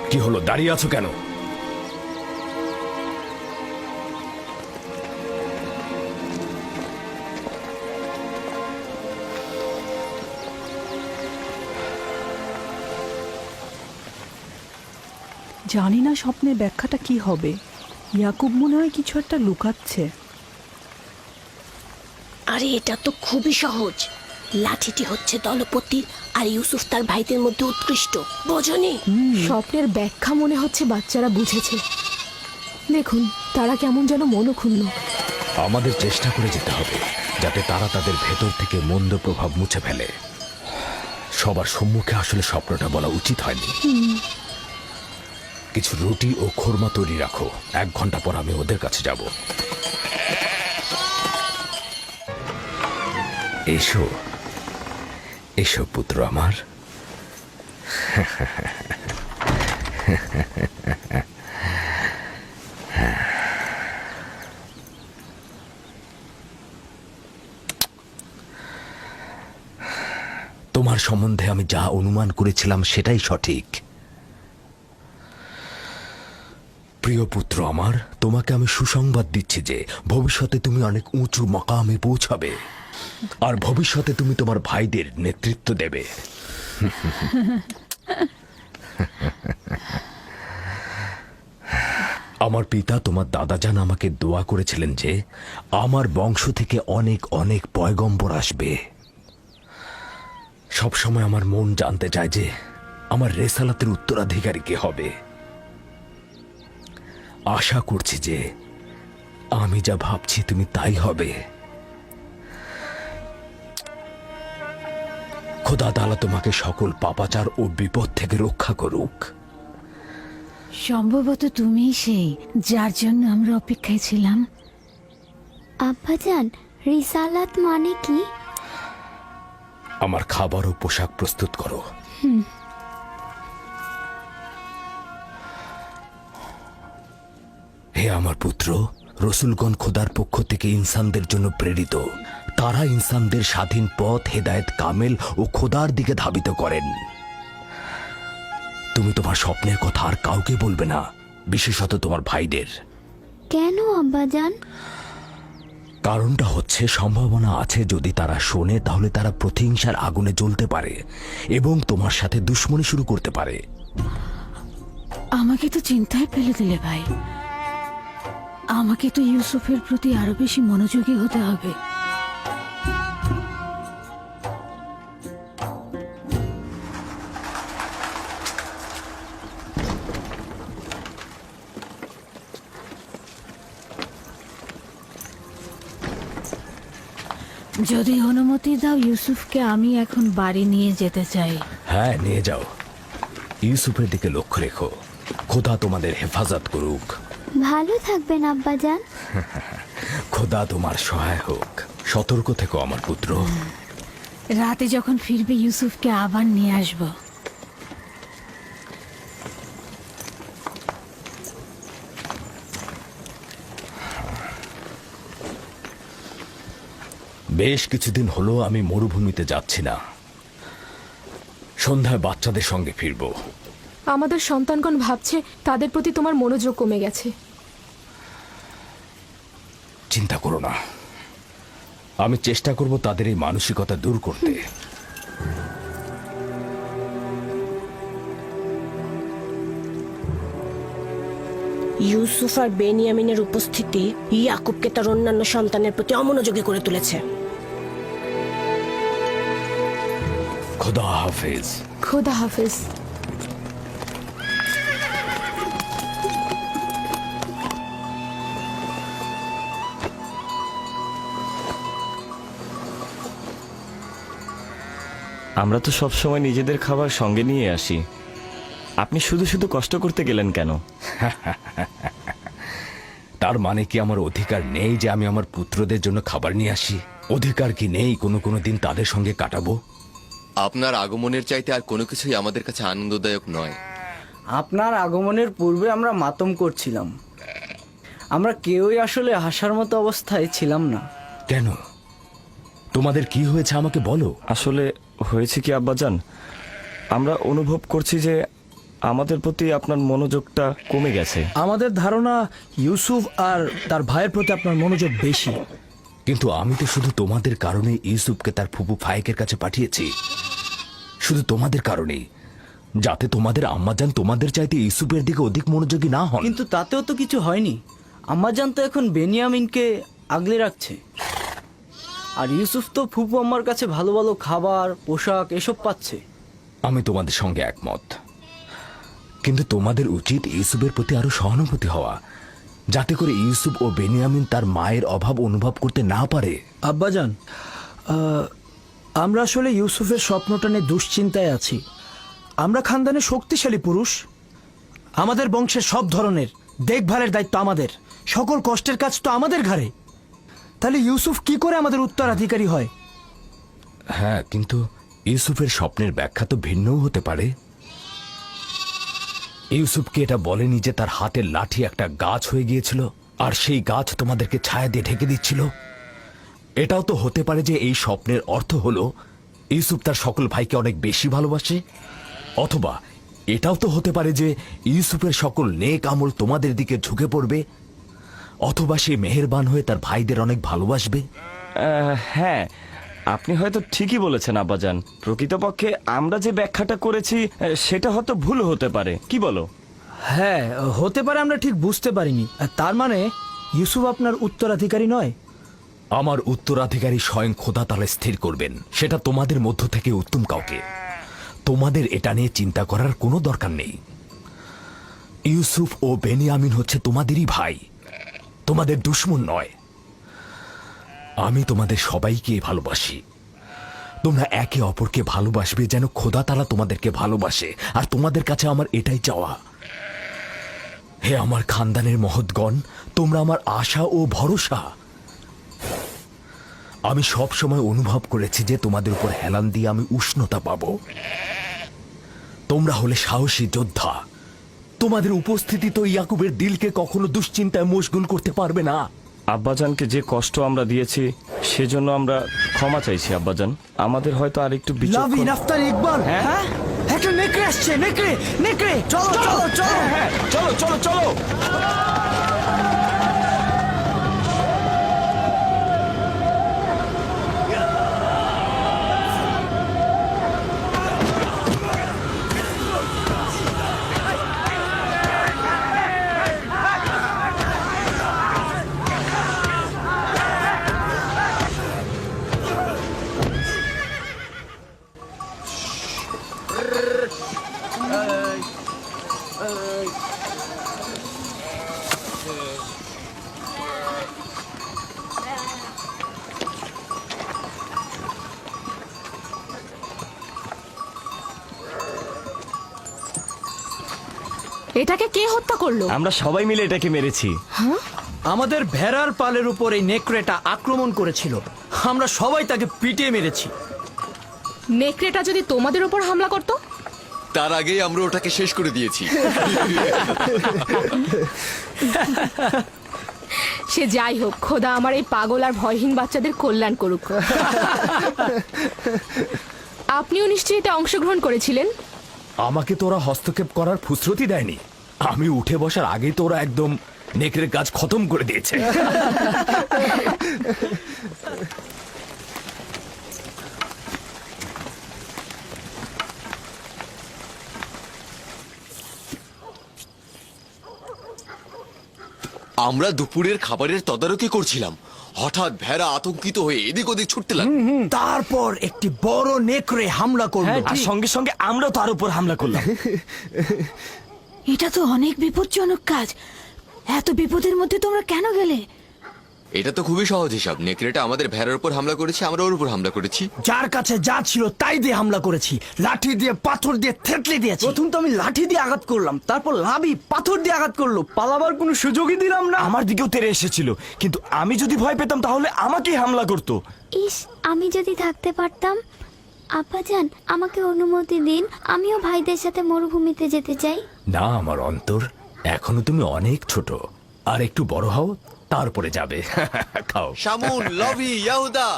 কি হলো, দাঁড়িয়ে আছো কেন?
জানি না স্বপ্নের ব্যাখ্যাটা কি হবে। ইয়াকুব মনে হয় কিছু একটা লুকাচ্ছে।
আরে এটা তো খুবই সহজ। লাঠিটি হচ্ছে দলপতি আর ইউসুফ তার ভাইদের মধ্যে উৎকৃষ্ট। বোঝনি?
স্বপ্নের ব্যাখ্যা মনে হচ্ছে বাচ্চারা বুঝেছে। দেখুন তারা কেমন যেন মনও খুলল।
আমাদের চেষ্টা করে যেতে হবে যাতে তারা তাদের ভেতর থেকে মন্দ প্রভাব মুছে ফেলে। সবার সম্মুখে আসলে স্বপ্নটা বলা উচিত হয়নি। কিছু রুটি ও খোরমা তৈরি রাখো, 1 ঘন্টা পর আমি ওদের কাছে যাব। এসো এসো পুত্র আমার। তোমার সম্বন্ধে আমি যা অনুমান করেছিলাম সেটাই সঠিক। প্রিয় পুত্র আমার, তোমাকে আমি সুসংবাদ দিচ্ছি যে ভবিষ্যতে তুমি অনেক উঁচু মাকামে পৌঁছাবে, আর ভবিষ্যতে তুমি তোমার ভাইদের নেতৃত্ব দেবে। আমার পিতা তোমার দাদাজান আমাকে দোয়া করেছিলেন যে আমার বংশ থেকে অনেক অনেক পয়গম্বর আসবে। সবসময় আমার মন জানতে চায় যে আমার রেসালাতের উত্তরাধিকারী কে হবে। আশা করছি যে আমি যা ভাবছি তুমি তাই হবে। খোদা তাআলা তোমাকে সকল পাপাচার ও বিপদ থেকে রক্ষা করুক।
সম্ভবত তুমিই সেই যার জন্য আমরা অপেক্ষায় ছিলাম।
আব্বাজান, রিসালাত মানে কি?
আমার খাবার ও পোশাক প্রস্তুত করো। হে আমার পুত্র, রসুলগণ খোদার পক্ষ থেকে ইনসানদের জন্য প্রেরিত। তারা ইনসানদের স্বাধীন পথ, হেদায়েত কামেল ও খোদার দিকে ধাবিত করেন। তুমি তোমার স্বপ্নের কথা আর কাউকে বলবে না, বিশেষত তোমার ভাইদের।
কেন আব্বাজান?
কারণটা হচ্ছে সম্ভাবনা আছে যদি তারা শোনে তাহলে তারা প্রতিহিংসার আগুনে জ্বলতে পারে এবং তোমার সাথে দুশ্মনী শুরু করতে পারে।
আমাকে তো চিন্তায় ফেলে দিলে ভাই। আমাকে তো ইউসুফের প্রতি আরো বেশি মনোযোগী হতে হবে। যদি অনুমতি দাও, ইউসুফকে আমি এখন বাড়ি নিয়ে যেতে চাই।
হ্যাঁ, নিয়ে যাও। ইউসুফের দিকে লক্ষ্য রেখো। খোদা তোমাদের হেফাজত করুক।
ভালো থাকবেন আব্বাজান।
খোদা তোমার সহায় হোক। সতর্ক থেকো আমার পুত্র।
রাতে যখন ফিরবে ইউসুফকে আবার নিয়ে আসবো।
বেশ কিছুদিন হলো আমি মরুভূমিতে যাচ্ছি না। সন্ধ্যায় বাচ্চাদের সঙ্গে ফিরব।
আমাদের সন্তানগণ ভাবছে তাদের প্রতি তোমার মনোযোগ কমে গেছে।
চিন্তা করো না, আমি চেষ্টা করব তাদের এই মানসিকতা দূর করতে।
ইউসুফ আর বেনিয়ামিনের উপস্থিতি ইয়াকুবকে তার অন্যান্য সন্তানের প্রতি অমনোযোগী করে তুলেছে।
খোদা হাফেজ।
খোদা হাফেজ।
আমরা তো সবসময় নিজেদের খাবার সঙ্গে নিয়ে আসি, আপনি শুধু শুধু কষ্ট করতে গেলেন কেন?
তার মানে কি আমার অধিকার নেই যে আমি আমার পুত্রদের জন্য খাবার নিয়ে আসি? অধিকার কি নেই কোনো দিন তাদের সঙ্গে কাটাবো?
আপনার আগমনের চাইতে আর কোনো কিছুই আমাদের কাছে আনন্দদায়ক নয়।
আপনার আগমনের পূর্বে আমরা মাতম করছিলাম। আমরা কেউই আসলে হাসার মতো অবস্থায় ছিলাম না।
কেন? তোমাদের কি হয়েছে আমাকে বলো।
আসলে হয়েছে কি আব্বাজান, আমরা অনুভব করছি যে আমাদের প্রতি আপনার মনোযোগটা কমে গেছে।
আমাদের ধারণা ইউসুফ আর তার ভাইয়ের প্রতি আপনার মনোযোগ বেশি।
কিন্তু আমি তো শুধু তোমাদের কারণে ইউসুফকে তার ফুপু ফায়েকের কাছে পাঠিয়েছি। শুধু তোমাদের কারণেই, যাতে তোমাদের আম্মাজান তোমাদের চাইতে ইউসুফের দিকে অধিক মনোযোগী না হন।
কিন্তু তাতেও তো কিছু হয়নি। আম্মাজান তো এখন বেনিয়ামিনকে আগলে রাখছে, আর ইউসুফ তো ফুপু আম্মার কাছে ভালো ভালো খাবার, পোশাক এসব পাচ্ছে।
আমি তোমাদের সঙ্গে একমত, কিন্তু তোমাদের উচিত ইউসুফের প্রতি আরো সহানুভূতি হওয়া। যাতে করে ইউসুফ ও বেনিয়ামিন তার মায়ের অভাব অনুভব করতে না পারে।
আব্বাজান, আমরা আসলে ইউসুফের স্বপ্নটা নিয়ে দুশ্চিন্তায় আছি। আমরা খানদানে শক্তিশালী পুরুষ, আমাদের বংশের সব ধরনের দেখভালের দায়িত্ব আমাদের, সকল কষ্টের কাজ তো আমাদের ঘাড়ে। তাহলে ইউসুফ কি করে আমাদের উত্তরাধিকারী হয়?
হ্যাঁ, কিন্তু ইউসুফের স্বপ্নের ব্যাখ্যা তো ভিন্নও হতে পারে। ইউসুফকে এটা বলেনি যে তার হাতের লাঠি একটা গাছ হয়ে গিয়েছিল আর সেই গাছ তোমাদেরকে ছায়া দিয়ে ঢেকে দিচ্ছিল। এটাও তো হতে পারে যে এই স্বপ্নের অর্থ হলো ইউসুফ তার সকল ভাইকে অনেক বেশি ভালোবাসে, অথবা এটাও তো হতে পারে যে ইউসুফের সকল নেক আমল তোমাদের দিকে ঝুঁকে পড়বে, অথবা সে মেহেরবান হয়ে তার ভাইদের অনেক ভালোবাসবে।
হ্যাঁ, আপনি হয়তো ঠিকই বলেছেন আব্বাজান। প্রকৃতপক্ষে আমরা যে ব্যাখ্যাটা করেছি সেটা হয়তো ভুল হতে পারে, কি বলো?
হ্যাঁ, হতে পারে আমরা ঠিক বুঝতে পারিনি। তার মানে ইউসুফ আপনার উত্তরাধিকারী নয়?
আমার উত্তরাধিকারী স্বয়ং খোদা তাআলা স্থির করবেন, সেটা তোমাদের মধ্য থেকে উত্তম কাউকে। তোমাদের এটা নিয়ে চিন্তা করার কোনো দরকার নেই। ইউসুফ ও বেনিয়ামিন হচ্ছে তোমাদেরই ভাই, তোমাদের দুশমন নয়। আমি তোমাদের সবাইকে ভালোবাসি। তোমরা একে অপরকে ভালোবাসবে যেন খোদা তাআলা তোমাদেরকে ভালোবাসে, আর তোমাদের কাছে আমার এটাই চাওয়া। হে আমার খানদানের মহৎগণ, তোমরা আমার আশা ও ভরসা। আমি সব সময় অনুভব করেছি যে তোমাদের উপর হেলান দিয়ে আমি উষ্ণতা পাব। তোমরা হলে সাহসী যোদ্ধা। তোমাদের উপস্থিতি তো ইয়াকুবের দিলকে কখনো দুশ্চিন্তায় মশগুল করতে পারবে না।
আব্বাজানকে যে কষ্ট আমরা দিয়েছি সেজন্য আমরা ক্ষমা চাইছি আব্বাজান। আমাদের হয়তো আর একটু
লাভিন, আফতার, ইকবাল, হ্যাঁ একটা নেকড়ে আসছে। নেকড়ে, নেকড়ে, চলো চলো চলো,
হ্যাঁ চলো চলো চলো।
এটাকে কে হত্যা করলো?
আমরা সবাই মিলে এটাকে মেরেছি।
আমাদের ভেড়ার পালের উপর এই নেকড়েটা আক্রমণ করেছিল, আমরা সবাই তাকে পিটিয়ে মেরেছি।
নেকড়েটা যদি তোমাদের উপর হামলা করতো?
তার আগেই আমরা ওটাকে শেষ করে দিয়েছি।
সে যাই হোক, খোদা আমার এই পাগল আর ভয়হীন বাচ্চাদের কল্যাণ করুক। আপনিও নিশ্চয়ই এতে অংশগ্রহণ করেছিলেন?
আমাকে তোরা হস্তক্ষেপ করার ফুসরতি দেয়নি। আমি উঠে বসার আগেই তোরা একদম নেকড়ের কাজ খতম করে দিয়েছে।
আমরা দুপুরের খাবারের তদারকি করছিলাম, হঠাৎ ভেড়া আতঙ্কিত হয়ে এদিক ওদিক ছুটতে লাগলো।
তারপর একটি বড় নেকড়ে হামলা করলো,
আর সঙ্গে সঙ্গে আমরা তার উপর হামলা করলাম।
এটা তো অনেক বিপজ্জনক কাজ। এত বিপদের মধ্যে তোমরা কেন গেলে?
এটা তো খুবই সহজ হিসাব। নেকড়েটা আমাদের ভেড়ার উপর হামলা করেছে, আমরা ওর উপর হামলা করেছি।
যার কাছে যা ছিল তাই দিয়ে হামলা করেছি, লাঠি দিয়ে, পাথর দিয়ে থেতলে দিয়েছি। প্রথম তো আমি লাঠি দিয়ে আঘাত করলাম, তারপর লাভি পাথর দিয়ে আঘাত করলো, পালাবার কোনো সুযোগই দিলাম না।
আমার দিকেও তেড়ে এসেছিল, কিন্তু আমি যদি ভয় পেতাম তাহলে আমাকেই হামলা করতো।
ইস, আমি যদি থাকতে পারতাম। আব্বাজান, আমাকে অনুমতি দিন, আমিও ভাইদের সাথে মরুভূমিতে যেতে চাই।
না আমার অন্তর, এখনো তুমি অনেক ছোট, আর একটু বড় হও তারপরে যাবে। খাও।
শামুন, লভি, ইয়াহুদা,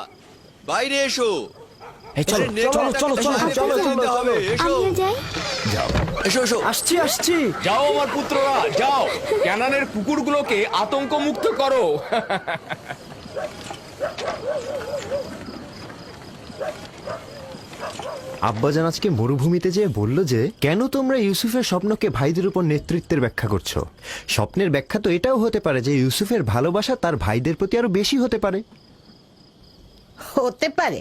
বাইরে এসো।
চলো চলো চলো চলো চলো চলো,
আমিও যাই।
যাও,
এসো এসো।
আসছি আসছি।
যাও আমার পুত্ররা, যাও, ক্যানানের কুকুরগুলোকে আতঙ্ক মুক্ত করো।
আব্বাজান আজকে মরুভূমিতে যেয়ে বলল যে কেন তোমরা ইউসুফের স্বপ্নকে ভাইদের উপর নেতৃত্বের ব্যাখ্যা করছো। স্বপ্নের ব্যাখ্যা তো এটাও হতে পারে যে ইউসুফের ভালোবাসা তার ভাইদের প্রতি আরো বেশি হতে পারে।
হতে পারে,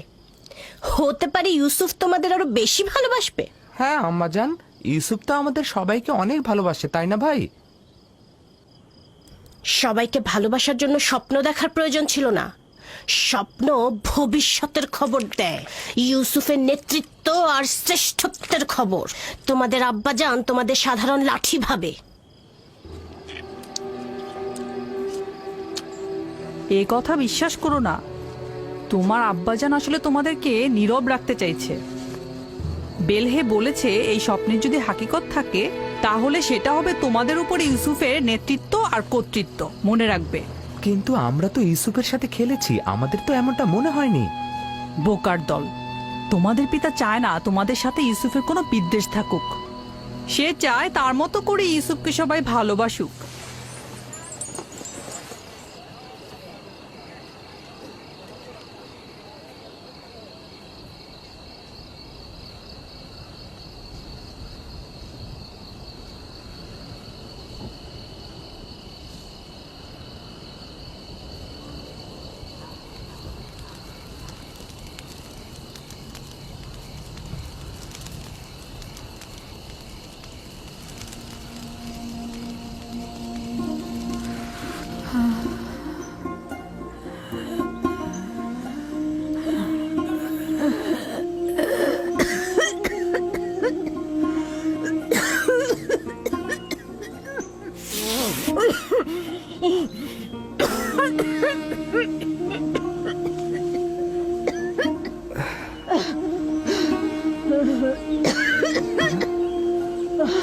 হতে পারে ইউসুফ তোমাদের আরো বেশি ভালোবাসবে।
হ্যাঁ আম্মাজান, ইউসুফ তো আমাদের সবাইকে অনেক ভালোবাসে, তাই না ভাই?
সবাইকে ভালোবাসার জন্য স্বপ্ন দেখার প্রয়োজন ছিল না। স্বপ্ন ভবিষ্যতের খবর দেয়, ইউসুফের নেতৃত্ব আর শ্রেষ্ঠত্বের খবর। তোমাদের আব্বাজান তোমাদের সাধারণ লাঠি ভাবে।
এ কথা বিশ্বাস করো না। তোমার আব্বাজান আসলে তোমাদেরকে নীরব রাখতে চাইছে। বেলহে বলেছে এই স্বপ্নের যদি হাকিকত থাকে তাহলে সেটা হবে তোমাদের উপরে ইউসুফের নেতৃত্ব আর কর্তৃত্ব। মনে রাখবে।
কিন্তু আমরা তো ইউসুফের সাথে খেলেছি, আমাদের তো এমনটা মনে হয়নি।
বোকার দল, তোমাদের পিতা চায় না তোমাদের সাথে ইউসুফের কোনো বিদ্বেষ থাকুক। সে চায় তার মতো করে ইউসুফকে সবাই ভালোবাসুক।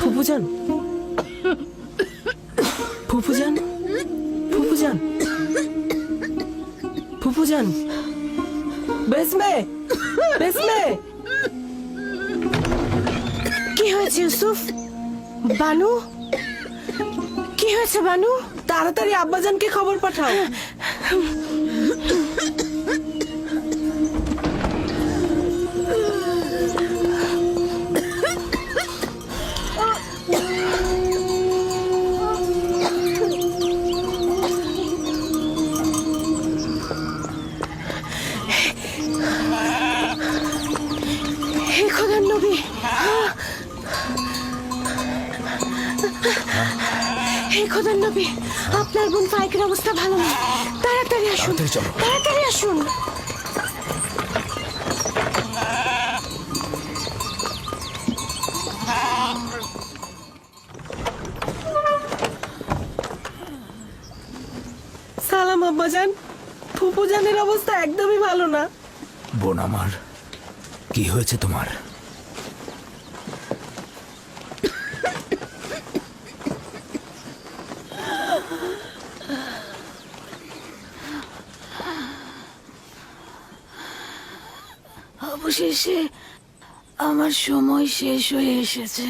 ফুপুজান, ফুপুজান, ফুপুজান, ফুপুজান, বেসমে, বেসমে।
কি হয়েছে ইউসুফ? বানু, কি হয়েছে বানু?
তাড়াতাড়ি আব্বাজানকে খবর পাঠাও।
হে খোদার নবী, হে খোদার নবী, আপনার বোন ফাইকের অবস্থা ভালো না। তাড়াতাড়ি আসুন, তাড়াতাড়ি আসুন।
সালাম আব্বাজান, ফুপুজানের অবস্থা একদমই ভালো না।
বোন আমার, কি হয়েছে তোমার?
অবশেষে আমার সময় শেষ হয়ে এসেছে।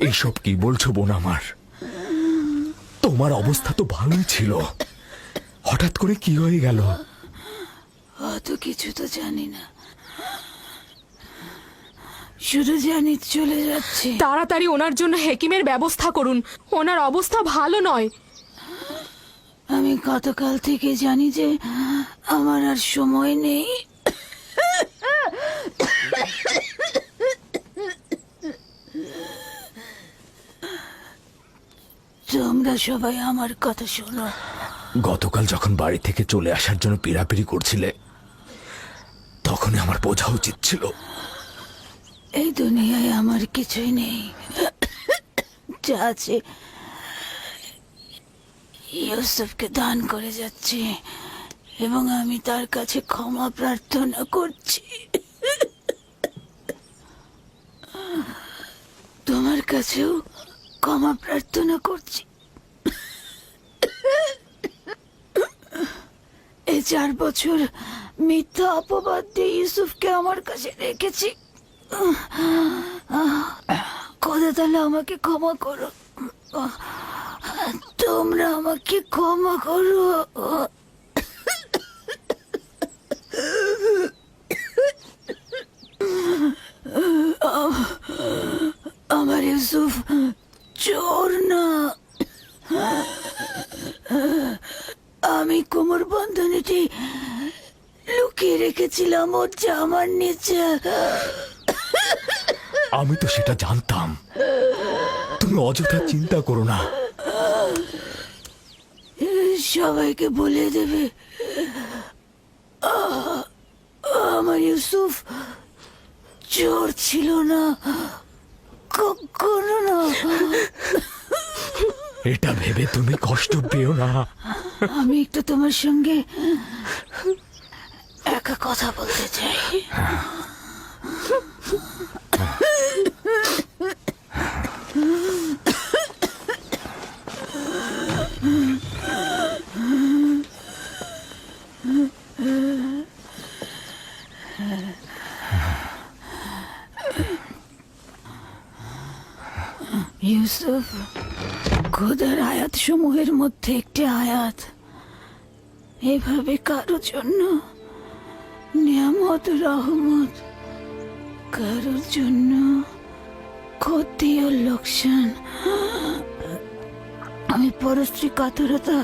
এইসব কি বলছো বোন আমার? তোমার অবস্থা তো ভালোই ছিল, হঠাৎ করে কি হয়ে গেল?
অত কিছু তো জানি না, শুধু জানি চলে যাচ্ছে।
তাড়াতাড়ি ওনার জন্য হেকিমের ব্যবস্থা করুন, ওনার অবস্থা ভালো নয়।
আমি গতকাল থেকে জানি যে আমার আর সময় নেই। তোমরা সবাই আমার কথা শোনো।
গতকাল যখন বাড়ি থেকে চলে আসার জন্য পিড়াপিড়ি করছিলে তখনই আমার বোঝা উচিত ছিল।
এই দুনিয়ায় আমার কিছুই নেই, যা আছে ইউসুফকে দান করে যাচ্ছি এবং আমি তার কাছে ক্ষমা প্রার্থনা করছি। তোমার কাছেও ক্ষমা প্রার্থনা করছি। এই 4 বছর মিথ্যা অপবাদ দিয়ে ইউসুফকে আমার কাছে রেখেছি। খোদা তাহলে আমাকে ক্ষমা করো, তোমরা আমাকে ক্ষমা করো। আমার ইউসুফ চোর না। আমি কোমর বন্ধনীটি লুকিয়ে রেখেছিলাম ওর জামার নিচে।
আমি তো সেটা জানতাম। তুমি অযথা চিন্তা করো না,
সবাইকে বলে দেবে আমার ইউসুফ চোর ছিল না, কখনো না।
এটা ভেবে তুমি কষ্ট পেও না।
আমি একটু তোমার সঙ্গে একা কথা বলতে চাই। ইউসুফ, খোদার আয়াত সমূহের মধ্যে একটি আয়াত এভাবে কারো জন্য নিয়ামত রহমত, কারোর জন্য ক্ষতি ও লোকসান। আমি পরশ্রী কাতরতা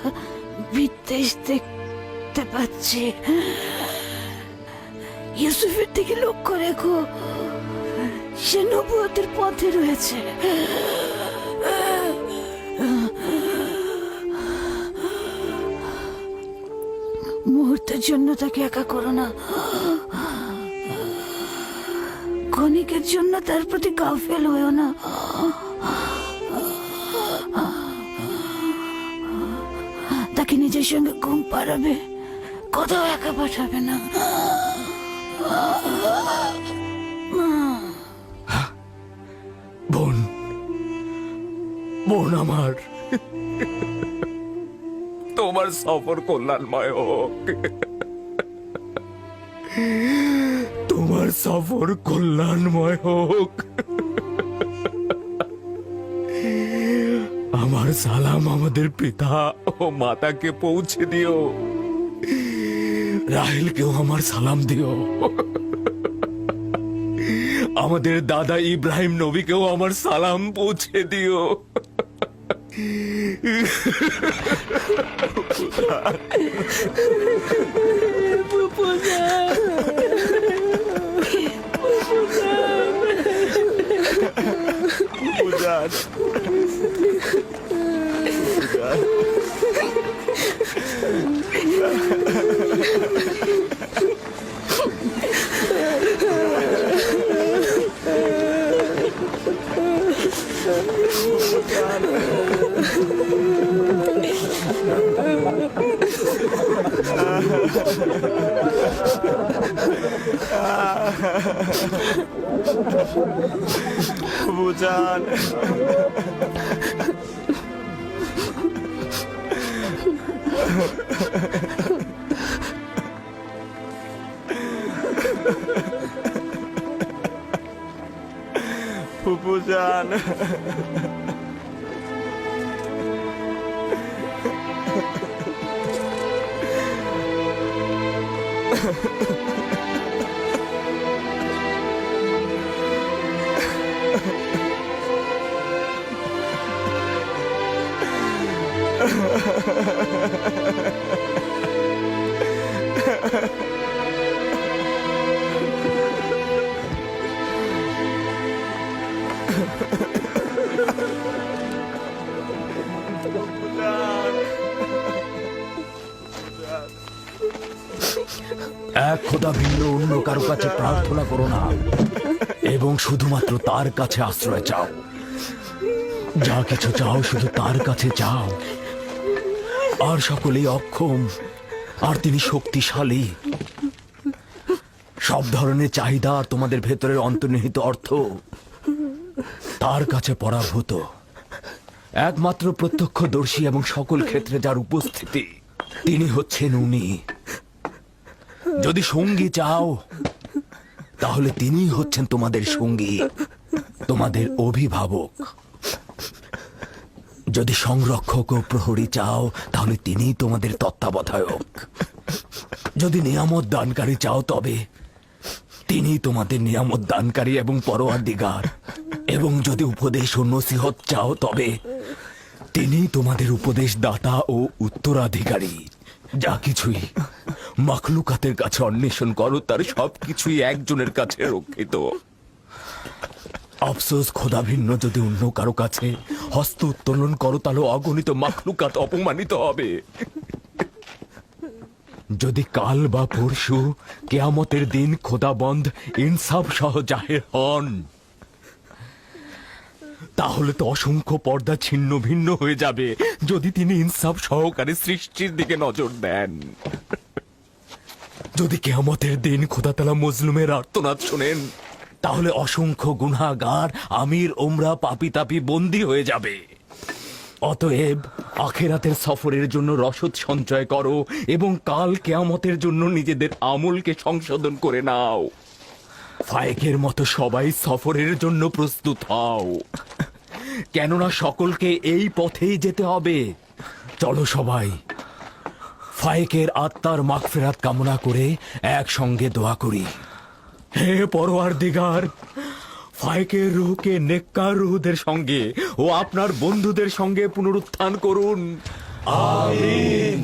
বিদ্বেষ দেখতে পাচ্ছি। ইউসুফের দিকে লক্ষ্য রেখো, সে নবুয়তের পথে রয়েছে। মুহূর্তের জন্য তাকে একা করো না, ক্ষণিকের জন্য তার প্রতি গাফেল হয়েও না। তাকে নিজের সঙ্গে ঘুম পাড়াবে, কোথাও একা পাঠাবে না।
বোন, বোন আমার, তোমার সফর কল্যাণময় হোক। তোমার সফর কল্যাণময় হোক। আমার সালাম আমাদের পিতা ও মাতাকে পৌঁছে দিও। রাহেলকেও আমার সালাম দিও। আমাদের দাদা ইব্রাহিম নবীকেও আমার সালাম পৌঁছে দিও।
বুঝান বুঝান
এক খোদা ভিন্ন অন্য কারো কাছে প্রার্থনা করো না এবং শুধুমাত্র তার কাছে আশ্রয় চাও। যা কিছু চাও শুধু তার কাছে চাও। আর সকলেই অক্ষম, আর তিনি শক্তিশালী। সব ধরনের চাহিদা আর তোমাদের ভেতরের অন্তর্নিহিত অর্থ তার কাছে পরাভূত। একমাত্র প্রত্যক্ষদর্শী এবং সকল ক্ষেত্রে যার উপস্থিতি, তিনি হচ্ছেন উনি। যদি সঙ্গী চাও তাহলে তিনি হচ্ছেন তোমাদের সঙ্গী, তোমাদের অভিভাবক। যদি সংরক্ষক ও প্রহরী চাও তাহলে তিনি তোমাদের তত্ত্বাবধায়ক। যদি নিয়ামত দানকারী চাও তবে তিনি তোমাদের নিয়ামত দানকারী এবং পরওয়ারদিগার। এবং যদি উপদেশ ও নসিহত চাও তবে তিনি তোমাদের উপদেশ দাতা ও উত্তরাধিকারী। যা কিছুই মাখলুকাতের কাছে অন্বেষণ করো তার সবকিছুই একজনের কাছে রক্ষিত। আফসোস, খোদা ভিন্ন যদি অন্য কারো কাছে হস্ত উত্তোলন করো তাহলে অগণিত মাখলুকাত অপমানিত হবে। যদি কাল বা পরশু কেয়ামতের দিন খোদাবন্ধ ইনসাফ সহ জাহের হন, তাহলে তো অসংখ্য পর্দা ছিন্ন ভিন্ন হয়ে যাবে যদি তিনি ইনসাফ সহকারে সৃষ্টির দিকে নজর দেন। যদি কেয়ামতের দিন খোদা তাআলা মজলুমের আর্তনাদ শোনেন, তাহলে অসংখ্য গুনাহগার আমির ওমরা পাপি তাপি বন্দী হয়ে যাবে। অতএব আখেরাতের সফরের জন্য রসদ সঞ্চয় করো এবং কাল কেয়ামতের জন্য নিজেদের আমলকে সংশোধন করে নাও। ফায়েকের মতো সবাই সফরের জন্য প্রস্তুত হও, কেননা সকলকে এই পথেই যেতে হবে। চলো সবাই ফায়েকের আত্মার মাগফিরাত কামনা করে একসঙ্গে দোয়া করি। হে পরওয়ারদিগার, ফায়েকের রূহকে নেককার রূহদের সঙ্গে ও আপনার বন্ধুদের সঙ্গে পুনরুত্থান করুন। আমিন।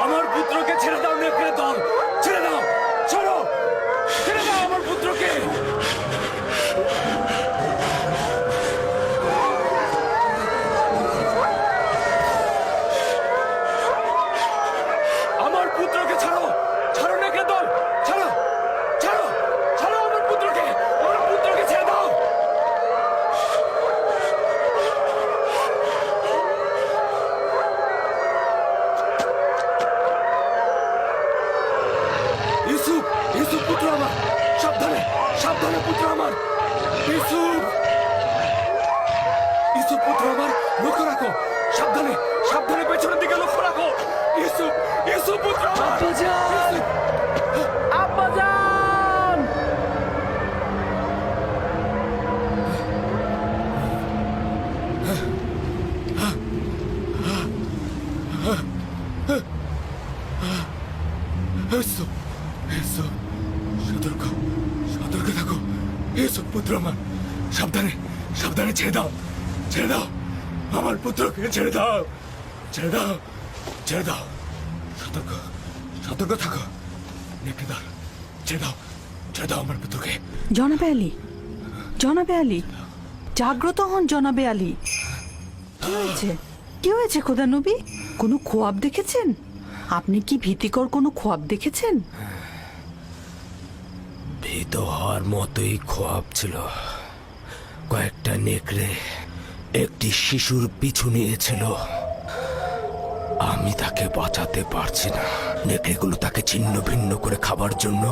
আমার পুত্রকে ছেড়ে দাও, নেকড়ে দল, ছেড়ে দাও, ছাড়ো, ছেড়ে দাও আমার পুত্রকে। আমার পুত্রকে ছাড়ো, ছাড়ো নেকড়ে দল, ছাড়ো, ছাড়ো, ছাড়ো আমার পুত্রকে ছেড়ে দাও। ইউসুফ, ইউসুফ পুত্র আমার, সাবধানে, সাবধানে পুত্র আমার, ইউসুফ, ইউসুফ পুত্র আমার, লক্ষ্য রাখো, সাবধানে, সাবধানে পেছনের দিকে লক্ষ্য রাখো। ইউসুফ, ইউসুফ পুত্র আমার,
আব্বাজান, আব্বাজান।
ইউসুফ, ইউসুফ, সতর্ক, সতর্ক থাকো। ইউসুফ পুত্র আমার, সাবধানে, সাবধানে, ছেড়ে দাও, ছেড়ে দাও আমার পুত্রকে, ছেড়ে দাও, ছেড়ে দাও, ছেড়ে দাও। সতর্ক, সতর্ক থাকো। নেকড়ে দল, ছেড়ে দাও, ছেড়ে দাও আমার পুত্রকে।
জনাবে আলী, জনাবে আলী, জাগ্রত হন জনাবে আলী। কি হয়েছে, কি হয়েছে খোদা নবী? কোনো খোয়াব দেখেছেন? আপনি কি ভীতিকর কোনো খোয়াব দেখেছেন?
ভীত হওয়ার মতোই খোয়াব ছিল। কয়েকটা নেকড়ে একটি শিশুর পিছু নিয়েছিল। আমি তাকে বাঁচাতে পারছি না। নেকড়েগুলো তাকে ছিন্ন ভিন্ন করে খাবার জন্য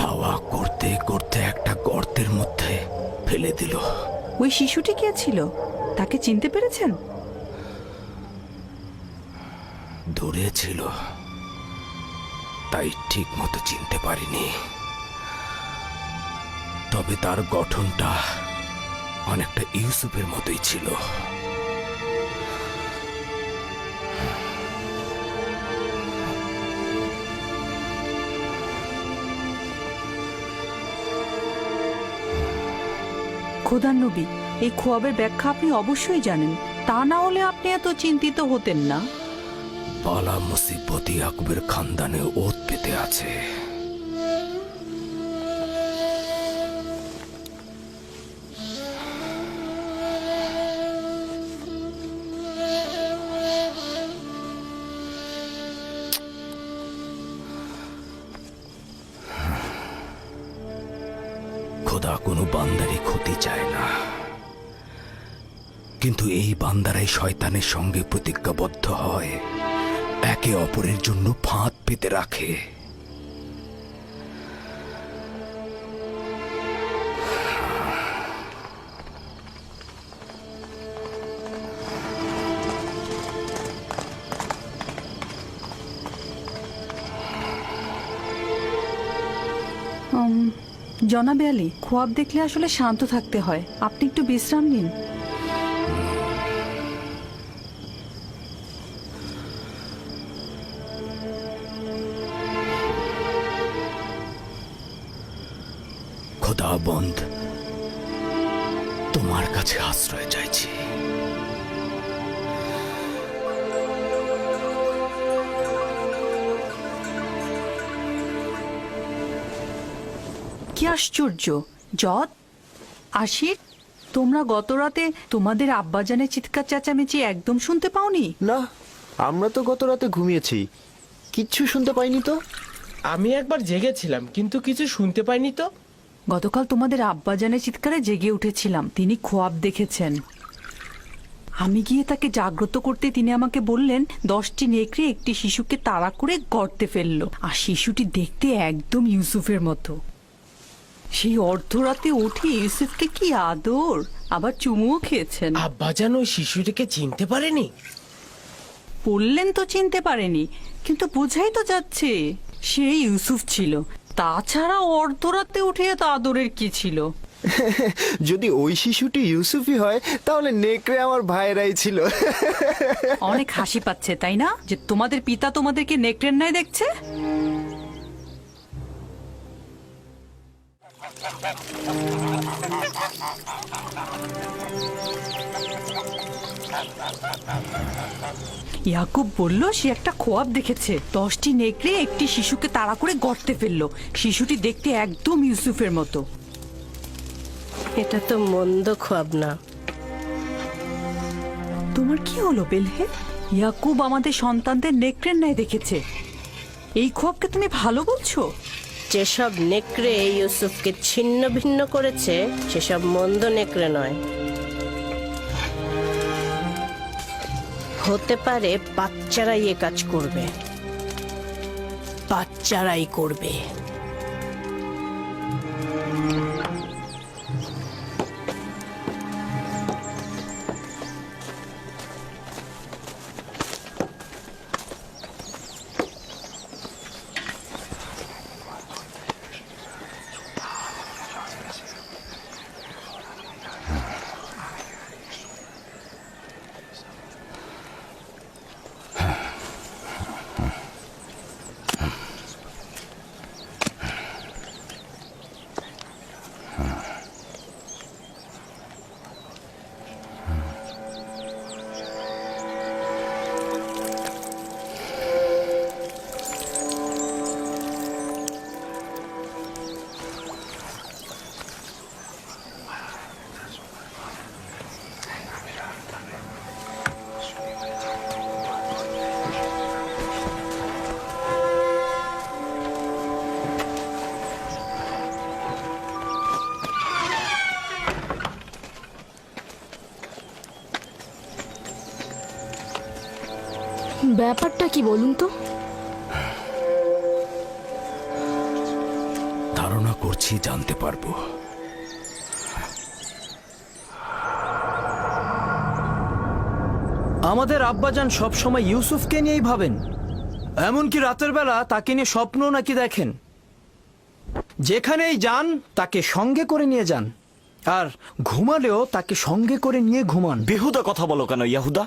ধাওয়া করতে করতে একটা গর্তের মধ্যে ফেলে দিল।
ওই শিশুটি কে ছিল? তাকে চিনতে পেরেছেন?
দূরে ছিল, তাই ঠিক মতো চিনতে পারিনি। তবে তার গঠনটা অনেকটা ইউসুফের মতোই ছিল।
খোদার নবী, এই খোয়াবের ব্যাখ্যা আপনি অবশ্যই জানেন, তা না হলে আপনি এত চিন্তিত হতেন না।
বালা মুসিবত ইয়াকুবের খানদানে ওত পেতে আছে। খোদা কোনো বান্দারই ক্ষতি চায় না, কিন্তু এই বান্দারাই শয়তানের সঙ্গে প্রতিজ্ঞাবদ্ধ হয়, একে অপরের জন্য ফাঁদ পেতে রাখে।
জনাবে আলী, খোয়াব দেখলে আসলে শান্ত থাকতে হয়। আপনি একটু বিশ্রাম নিন।
খোদাবন্দ, তোমার কাছে আশ্রয় চাইছি।
কি আশ্চর্য! যত, আশিক, তোমরা গত রাতে তোমাদের আব্বাজানের চিৎকার চেঁচামেচি একদম শুনতে পাওনি?
না, আমরা তো গত রাতে ঘুমিয়েছি, কিচ্ছু শুনতে পাইনি তো।
আমি একবার জেগেছিলাম কিন্তু কিছু শুনতে পাইনি তো।
গতকাল তোমাদের আব্বাজানের চিৎকারে জেগে উঠেছিলাম। তিনি খোয়াব দেখেছেন। আমি গিয়ে তাকে জাগ্রত করতে তিনি আমাকে বললেন 10টি নেকড়ে একটি শিশুকে তাড়া করে গর্তে ফেললো, আর শিশুটি দেখতে একদম ইউসুফের মতো। সেই অর্ধরাতে উঠে ইউসুফকে কি আদর, আবার চুমুও খেয়েছেন।
আব্বাজান ওই শিশুটিকে চিনতে পারেনি?
বললেন তো চিনতে পারেনি, কিন্তু বোঝাই তো যাচ্ছে সে ইউসুফ ছিল। তাছাড়া অর্ধরাতে উঠে এত আদরের কি ছিল?
যদি ওই শিশুটি ইউসুফই হয় তাহলে নেকড়ে আমার ভাইরাই ছিল।
অনেক হাসি পাচ্ছে তাই না, যে তোমাদের পিতা তোমাদেরকে নেকড়ের ন্যায় দেখছে? ইয়াকুব বলল সে একটা খোয়াব দেখেছে। 10টি নেকড়ে একটি শিশুকে তাড়া করে গর্তে ফেললো। শিশুটি দেখতে একদম ইউসুফের মতো।
এটা তো মন্দ খোয়াব না।
তোমার কি হলো বেলহে? ইয়াকুব আমাদের সন্তানদের নেকড়ের ন্যায় দেখেছে, এই খোয়াবকে তুমি ভালো বলছো?
যেসব নেকড়ে ইউসুফকে ছিন্ন ভিন্ন করেছে সেসব মন্দ নেকড়ে নয়। হতে পারে বাচ্চারাই এ কাজ করবে, বাচ্চারাই করবে।
ব্যাপারটা কি বলুন তো?
ধারণা করছি জানতে পারবো।
আমাদের আব্বাজান সবসময় ইউসুফকে নিয়েই ভাবেন, এমনকি রাতের বেলা তাকে নিয়ে স্বপ্ন নাকি দেখেন। যেখানেই যান তাকে সঙ্গে করে নিয়ে যান, আর ঘুমালেও তাকে সঙ্গে করে নিয়ে ঘুমান।
বেহুদা কথা বলো কেন ইয়াহুদা?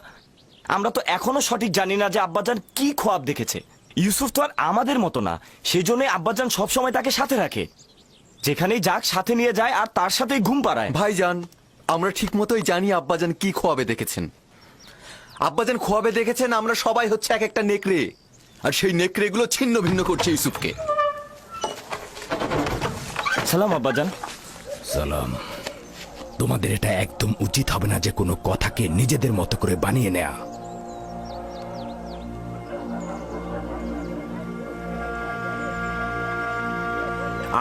আমরা তো এখনো সঠিক জানি না যে আব্বাজান কি খোয়াব দেখেছে। ইউসুফ তো আর আমাদের মতো না, সেই জন্যই আব্বাজান সবসময় তাকে সাথে রাখে। যেখানেই যাক সাথে নিয়ে যায় আর তার সাথেই ঘুম পাড়ায়।
ভাইজান, আমরা ঠিক মতোই জানি আব্বাজান কি খোয়াবে দেখেছেন। আব্বাজান খোয়াবে দেখেছেন আমরা সবাই হচ্ছে এক একটা নেকড়ে, আর সেই নেকড়েগুলো ছিন্ন ভিন্ন করছে ইউসুফকে।
সালাম আব্বাজান।
সালাম। তোমাদের এটা একদম উচিত হবে না যে কোনো কথাকে নিজেদের মতো করে বানিয়ে নেয়া।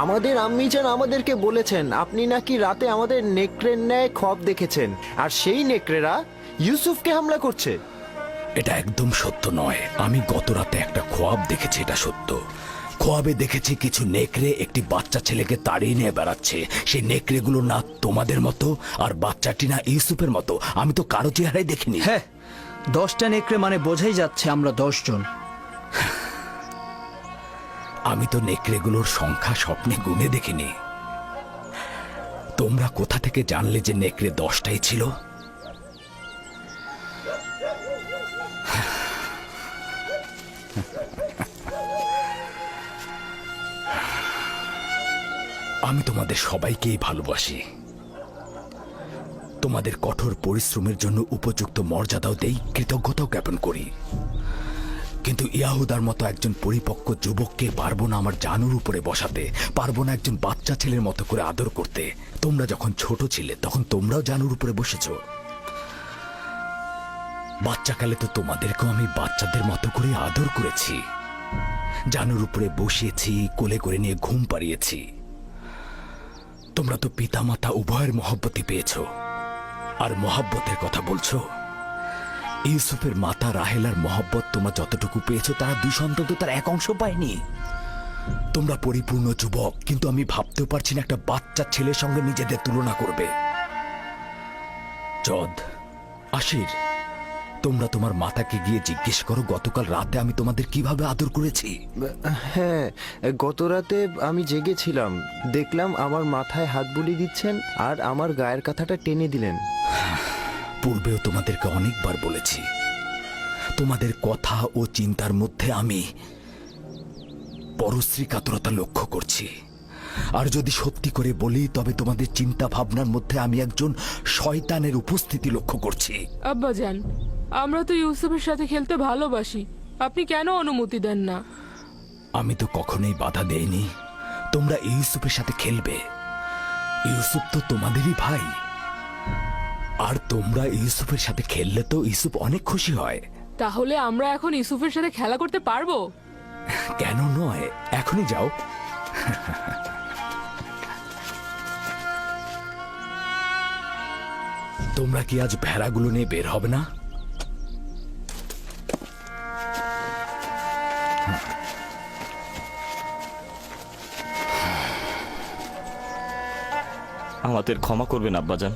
আমাদের আম্মিজান আমাদেরকে বলেছেন আপনি নাকি রাতে আমাদের নেকড়ের ন্যায় খোয়াব দেখেছেন, আর সেই নেকড়েরা ইউসুফকে হামলা করছে।
এটা একদম সত্য নয়। আমি গত রাতে একটা খোয়াব দেখেছি, এটা সত্য। খোয়াবে দেখেছি কিছু নেকড়ে একটি বাচ্চা ছেলেকে তাড়িয়ে নিয়ে বেড়াচ্ছে। সেই নেকড়েগুলো না তোমাদের মতো, আর বাচ্চাটি না ইউসুফের মতো। আমি তো কারো চেহারাই দেখিনি।
হ্যাঁ, 10টা নেকড়ে মানে বোঝাই যাচ্ছে আমরা 10 জন।
আমি তো নেকড়েগুলোর সংখ্যা স্বপ্নে গুনে দেখিনি। তোমরা কোথা থেকে জানলে যে নেকড়ে 10টাই ছিল? আমি তোমাদের সবাইকেই ভালোবাসি। তোমাদের কঠোর পরিশ্রমের জন্য উপযুক্ত মর্যাদাও দেই, কৃতজ্ঞতাও জ্ঞাপন করি। কিন্তু ইয়াহুদার মতো একজন পরিপক্ক যুবককে পারবো না আমার জানুর উপরে বসাতে, পারবো না একজন বাচ্চা ছেলের মতো করে আদর করতে। তোমরা যখন ছোট ছিলে তখন তোমরাও জানুর উপরে বসেছ। বাচ্চাকালে তো তোমাদেরকেও আমি বাচ্চাদের মতো করে আদর করেছি, জানুর উপরে বসিয়েছি, কোলে করে নিয়ে ঘুম পাড়িয়েছি। তোমরা তো পিতামাতা উভয়ের মহব্বতই পেয়েছ। আর মহব্বতের কথা বলছো, ইউসুফের মাতা রাহেলার মহব্বত তোমরা যতটুকু পেয়েছো তারা 2 সন্তান তো তার 1 অংশ পায়নি। তোমরা পরিপূর্ণ যুবক, কিন্তু আমি ভাবতেও পারছি না একটা বাচ্চা ছেলের সঙ্গে নিজেদের তুলনা করবে। জদ, আশির, তোমরা তোমার মাতাকে গিয়ে জিজ্ঞেস করো গতকাল রাতে আমি তোমাদের কিভাবে আদর করেছি।
হ্যাঁ, গত রাতে আমি জেগেছিলাম, দেখলাম আমার মাথায় হাত বুলিয়ে দিচ্ছেন আর আমার গায়ের কাঁথাটা টেনে দিলেন।
পূর্বেও তোমাদেরকে অনেকবার বলেছি, তোমাদের কথা ও চিন্তার মধ্যে আমি পরশ্রী কাতরতা লক্ষ্য করছি। আর যদি সত্যি করে বলি তবে তোমাদের চিন্তা ভাবনার মধ্যে আমি একজন শয়তানের উপস্থিতি লক্ষ্য করছি।
আব্বাজান, আমরা তো ইউসুফের সাথে খেলতে ভালোবাসি, আপনি কেন অনুমতি দেন না?
আমি তো কখনোই বাধা দেইনি তোমরা ইউসুফের সাথে খেলবে। ইউসুফ তো তোমাদেরই ভাই, আর তোমরা ইউসুফের সাথে খেললে তো ইউসুফ অনেক খুশি হয়।
তাহলে আমরা এখন ইউসুফের সাথে খেলা করতে পারবো?
কেন নয়, এখনই যাও। তোমরা কি আজ ভেড়াগুলো নিয়ে বের হবে না?
আমাদের ক্ষমা করবেন আব্বাজান।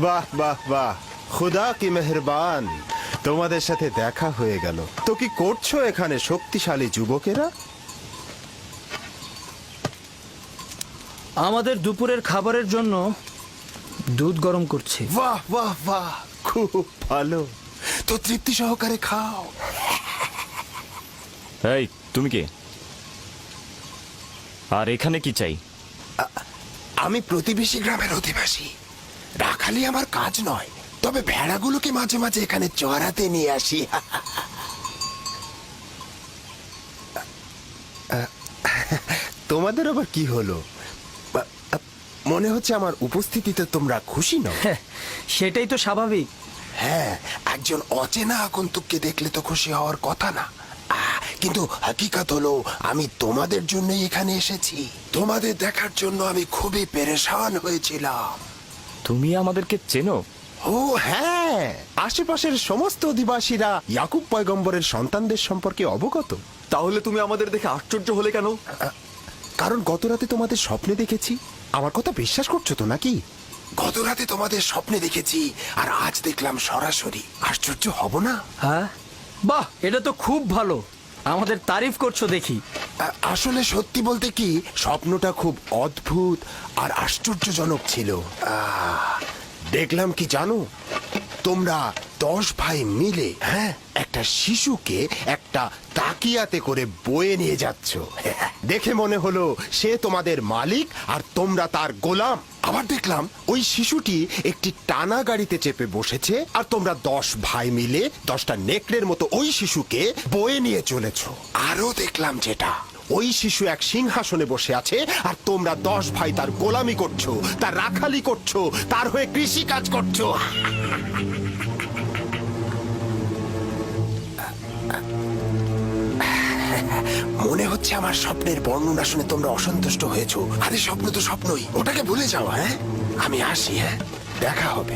বাহ বাহ বাহ, খুদা কি মেহেরবান, তোমাদের সাথে দেখা হয়ে গেল। তো কি করছো এখানে শক্তিশালী যুবকেরা?
আমাদের দুপুরের খাবারের জন্য দুধ গরম করছি।
বাহ বাহ বাহ, খুব ভালো, তো তৃপ্তি সহকারে খাও।
এই, তুমি কে? আর এখানে কি চাই?
আমি প্রতিবেশী গ্রামের অধিবাসী। রাখালি আমার কাজ নয়, তবে ভেড়াগুলোকে মাঝে মাঝে এখানে চড়াতে নিয়ে আসি। তোমাদের আবার কি হলো? মনে হচ্ছে আমার উপস্থিতিতে তোমরা খুশি নও।
সেটাই তো স্বাভাবিক।
হ্যাঁ, একজন অচেনা আগন্তুককে দেখলে তো খুশি হওয়ার কথা না। কিন্তু হাকিকত হলো আমি তোমাদের জন্যই এখানে এসেছি। তোমাদের দেখার জন্য আমি খুবই পেরেশান হয়েছিলাম।
তুমি আমাদেরকে চেনো?
ও হ্যাঁ, আশেপাশের সমস্ত অধিবাসীরা ইয়াকুব পয়গম্বরের সন্তানদের সম্পর্কে অবগত।
তাহলে তুমি আমাদের দেখে আশ্চর্য হলে কেন?
কারণ গত রাতে তোমাদের স্বপ্নে দেখেছি। আমার কথা বিশ্বাস করছো তো নাকি? গত রাতে তোমাদের স্বপ্নে দেখেছি আর আজ দেখলাম সরাসরি। আশ্চর্য হব না?
হ্যাঁ, বাহ, এটা তো খুব ভালো। আমাদের তারিফ করছো দেখি।
আসলে সত্যি বলতে কি, স্বপ্নটা খুব অদ্ভুত আর আশ্চর্যজনক ছিল। দেখলাম কি জানো, তোমরা 10 ভাই মিলে একটা শিশুকে একটা তাকিয়াতে করে বয়ে নিয়ে যাচ্ছ। দেখে মনে হলো সে তোমাদের মালিক আর তোমরা তার গোলাম। আবার দেখলাম ওই শিশুটি একটি টানা গাড়িতে চেপে বসেছে আর তোমরা 10 ভাই মিলে 10টা নেকড়ের মতো ওই শিশুকে বয়ে নিয়ে চলেছ। আরো দেখলাম যেটা, ওই শিশু এক সিংহাসনে বসে আছে আর তোমরা 10 ভাই তার গোলামি করছো, তার রাখালি করছো, তার হয়ে কৃষি কাজ করছো। মনে হচ্ছে আমার স্বপ্নের বর্ণনা শুনে তোমরা অসন্তুষ্ট হয়েছো। আরে স্বপ্ন তো স্বপ্নই, ওটাকে ভুলে যাও। হ্যাঁ, আমি আসি। হ্যাঁ, দেখা হবে।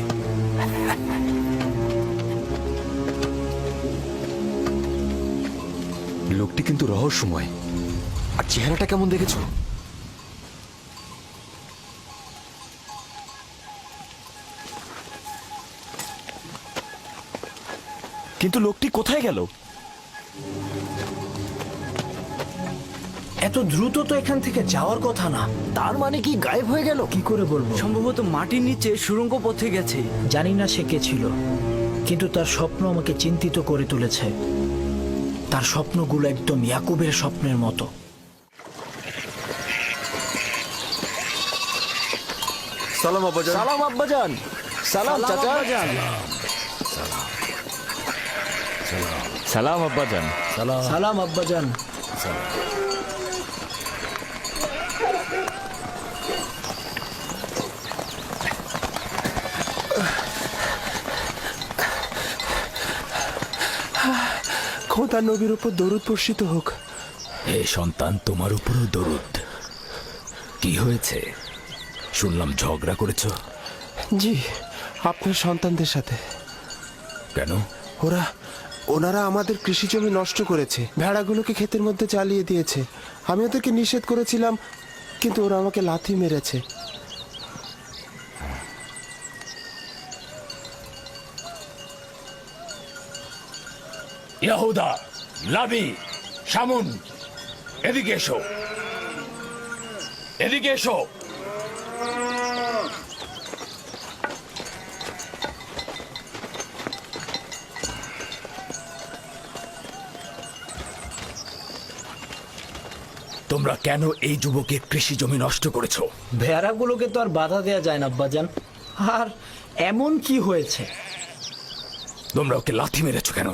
লোকটি কিন্তু রহস্যময়। আর চেহারাটা কেমন দেখেছো?
কিন্তু লোকটি কোথায় গেল?
এত দ্রুত তো এখান থেকে যাওয়ার কথা না।
তার মানে কি গায়েব হয়ে গেল?
কি করে বলবো?
সম্ভবত মাটির নিচে সুড়ঙ্গ পথে গেছে।
জানি না সে কে ছিল, কিন্তু তার স্বপ্ন আমাকে চিন্তিত করে তুলেছে। তার স্বপ্নগুলো একদম ইয়াকুবের স্বপ্নের মতো।
সালাম আব্বাজান।
সালাম আব্বাজান। সালাম চাচা। সালাম আব্বাজান।
সালাম আব্বাজান।
খোদা নবীর উপর দরুদ বর্ষিত হোক।
হে সন্তান, তোমার উপরও দরুদ। কি হয়েছে? শুনলাম ঝগড়া করেছো।
জি, আপনার সন্তানদের সাথে।
কেন?
ওনারা আমাদের কৃষি জমি নষ্ট করেছে, ভেড়াগুলোকে ক্ষেতের মধ্যে চালিয়ে দিয়েছে। আমি ওদেরকে নিষেধ করেছিলাম, কিন্তু ওরা আমাকে লাথি মেরেছে।
ইয়াহুদা, লাবি, শামুন, এদিকে এসো, এদিকে এসো। তোমরা কেন এই যুবকের কৃষি জমি নষ্ট করেছো?
ভেড়াগুলোকে তো আর বাধা দেয়া যায় না আব্বাজান। আর এমন কি হয়েছে?
তোমরা ওকে লাথি মেরেছো কেন?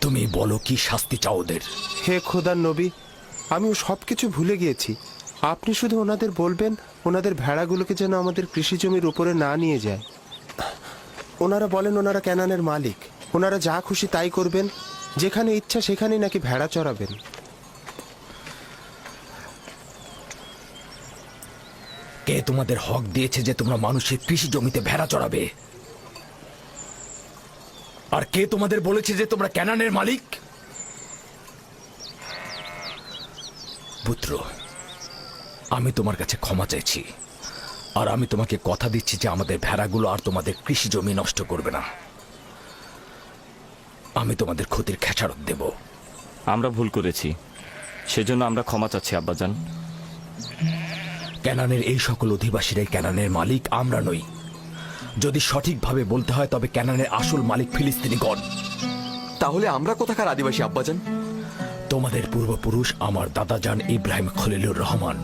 তুমি বলো, কি শাস্তি চাও ওদের?
হে খোদার নবী, আমি সবকিছু ভুলে গিয়েছি। আপনি শুধু ওনাদের বলবেন ওনাদের ভেড়াগুলোকে যেন আমাদের কৃষি জমির উপরে না নিয়ে যায়। ওনারা বলেন ওনারা ক্যানানের মালিক, ওনারা যা খুশি তাই করবেন, যেখানে ইচ্ছা সেখানেই নাকি ভেড়া চড়াবেন।
কে তোমাদের হক দিয়েছে যে তোমরা মানুষের কৃষি জমিতে ভেড়া চড়াবে? আর কে তোমাদের বলেছে যে তোমরা ক্যানানের মালিক? পুত্র, আমি তোমার কাছে ক্ষমা চাইছি, আর আমি তোমাকে কথা দিচ্ছি যে আমাদের ভেড়াগুলো আর তোমাদের কৃষি জমি নষ্ট করবে না। আমি তোমাদের ক্ষতির খেসারত দেব।
আমরা ভুল করেছি, সেজন্য আমরা ক্ষমা চাচ্ছি আব্বাজান।
ক্যানানের এই সকল অধিবাসীরাই ক্যানানের মালিক, আমরা নই। যদি সঠিকভাবে বলতে হয় তবে ক্যানানের আসল মালিক ফিলিস্তিনিগণ।
তাহলে আমরা কোথাকার আদিবাসী আব্বাজান?
তোমাদের পূর্বপুরুষ আমার দাদাজান ইব্রাহিম খলিলুর রহমান,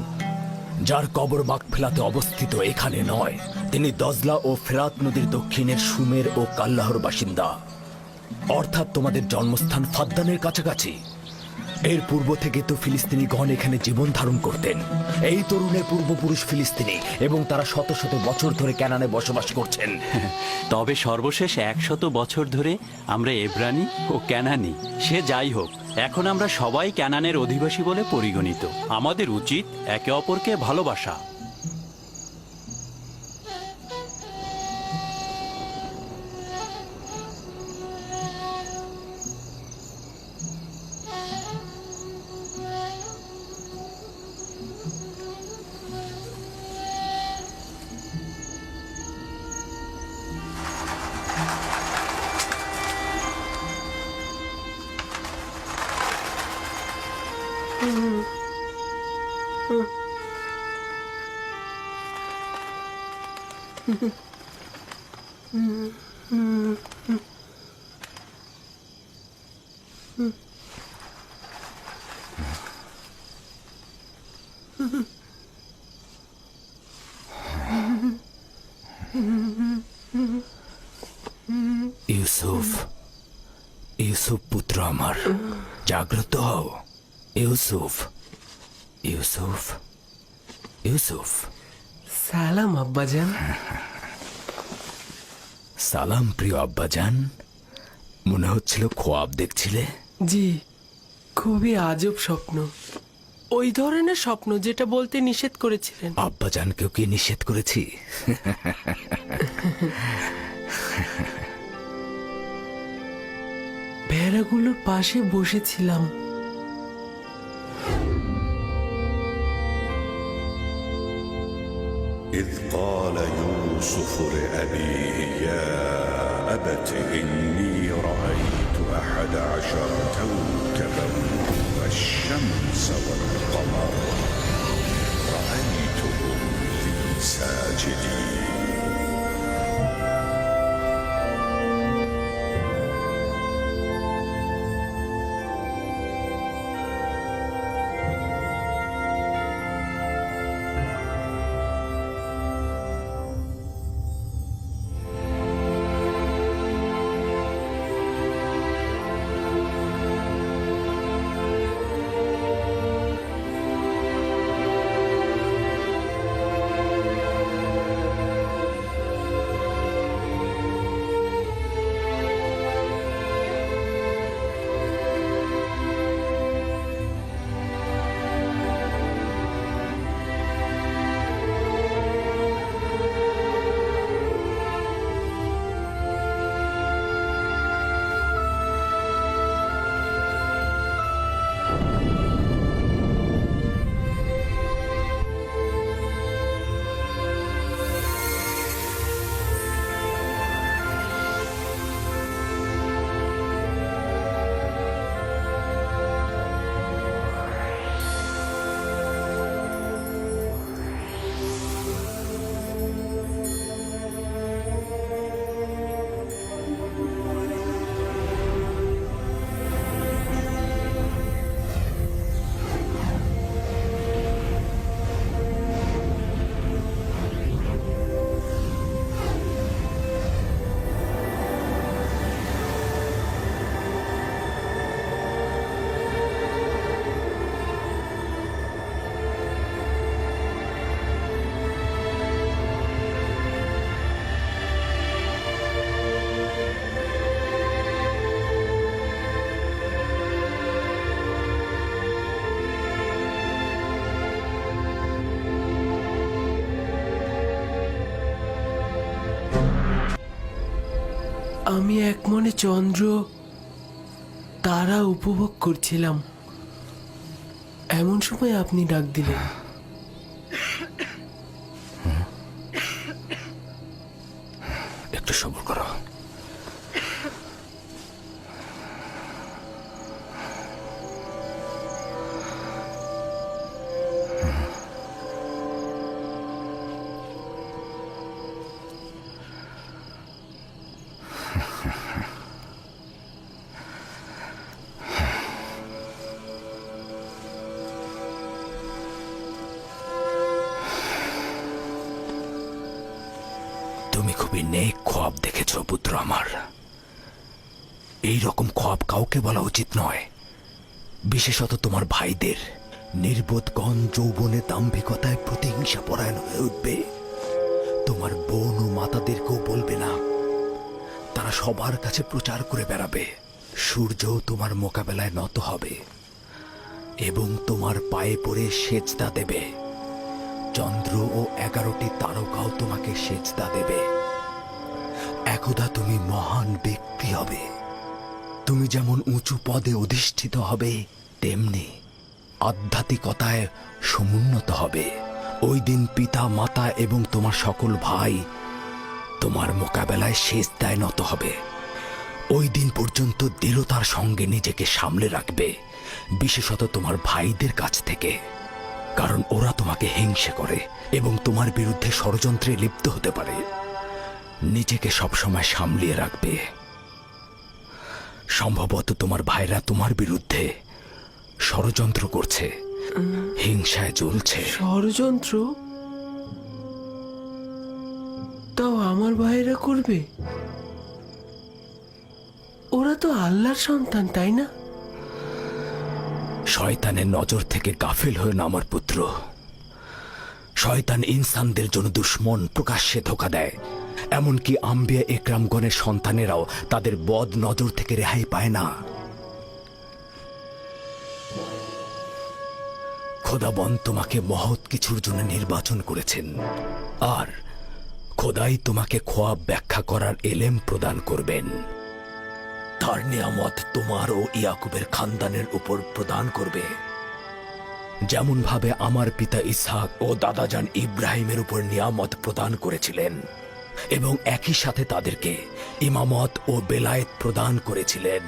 যার কবর মাগফিলাতে অবস্থিত এখানে নয়। তিনি দজলা ও ফেরাত নদীর দক্ষিণের সুমের ও কাল্লাহর বাসিন্দা, অর্থাৎ তোমাদের জন্মস্থান ফাদ্দানের কাছাকাছি। এর পূর্ব থেকে তো ফিলিস্তিনিগণ এখানে জীবন ধারণ করতেন। এই তরুণের পূর্বপুরুষ ফিলিস্তিনি এবং তারা শত শত বছর ধরে ক্যানানে বসবাস করছেন।
তবে সর্বশেষ 100 বছর ধরে আমরা এব্রানি ও ক্যানানি। সে যাই হোক, এখন আমরা সবাই ক্যানানের অধিবাসী বলে পরিগণিত। আমাদের উচিত একে অপরকে ভালোবাসা।
ইউসুফ, ইউসুফ পুত্র আমার, জাগ্রত হও। ইউসুফ, ইউসুফ, ইউসুফ।
সালাম আব্বাজান।
সালাম প্রিয় আব্বাজান। মনে হচ্ছিল খোয়াব দেখছিলে।
জি, খুবই আজব স্বপ্ন, ওই ধরনের স্বপ্ন যেটা বলতে নিষেধ করেছিলেন।
আব্বাজানকেও কি নিষেধ করেছি?
ভেড়াগুলোর পাশে বসেছিলাম।
إذ قال يوسف لأبيه يا أبت إني رأيت 11 كوكبا والشمس والقمر رأيتهم لي ساجدين
আমি এক মনে চন্দ্র তারা উপভোগ করছিলাম, এমন সময় আপনি ডাক দিলেন।
একটু সবর করো। তুমি খুবই নেক খোয়াব দেখেছ পুত্র আমার। এই রকম খোয়াব কাউকে বলা উচিত নয়, বিশেষত তোমার ভাইদের। নির্বোধগণ যৌবনে দাম্ভিকতায় প্রতিহিংসা পরায়ণ হয়ে উঠবে। তোমার বোন ও মাতাদেরকেও বলবে না, তারা সবার কাছে প্রচার করে বেড়াবে। সূর্যও তোমার মোকাবেলায় নত হবে এবং তোমার পায়ে পড়ে সেজদা দেবে। চন্দ্র ও 11টি তারকাও তোমাকে সেজদা দেবে। একদা তুমি মহান ব্যক্তি হবে। তুমি যেমন উঁচু পদে অধিষ্ঠিত হবে, তেমনি আধ্যাত্মিকতায় সমুন্নত হবে। ওই দিন পিতা মাতা এবং তোমার সকল ভাই তোমার মোকাবেলায় সেজদায় নত হবে। ওই দিন পর্যন্ত দৃঢ়তার সঙ্গে নিজেকে সামলে রাখবে, বিশেষত তোমার ভাইদের কাছ থেকে। কারণ ওরা তোমাকে হিংসে করে এবং তোমার বিরুদ্ধে ষড়যন্ত্রে লিপ্ত হতে পারে। নিজেকে সবসময় সামলিয়ে রাখবে। সম্ভবত তোমার ভাইরা তোমার বিরুদ্ধে ষড়যন্ত্র করছে, হিংসায় জ্বলছে।
ষড়যন্ত্র? তাও আমার ভাইরা করবে? ওরা তো আল্লাহর সন্তান, তাই না?
শয়তানের নজর থেকে গাফিল হয়ে না আমার পুত্র। শয়তান ইনসানদের জন্য দুশ্মন, প্রকাশ্যে ধোঁকা দেয়। এমনকি আম্বিয়া একরামগণের সন্তানেরাও তাদের বদ নজর থেকে রেহাই পায় না। খোদাবন তোমাকে মহৎ কিছুর জন্য নির্বাচন করেছেন, আর খোদাই তোমাকে খোয়াব ব্যাখ্যা করার এলেম প্রদান করবেন। তার নিয়ামত তোমার ও ইয়াকুবের খানদানের উপর প্রদান করবে, যেমন ভাবে আমার পিতা ইসহাক ও দাদাজান ইব্রাহিমের উপর নিয়ামত প্রদান করেছিলেন এবং একই সাথে তাদেরকে ইমামত ও বেলায়েত প্রদান করেছিলেন।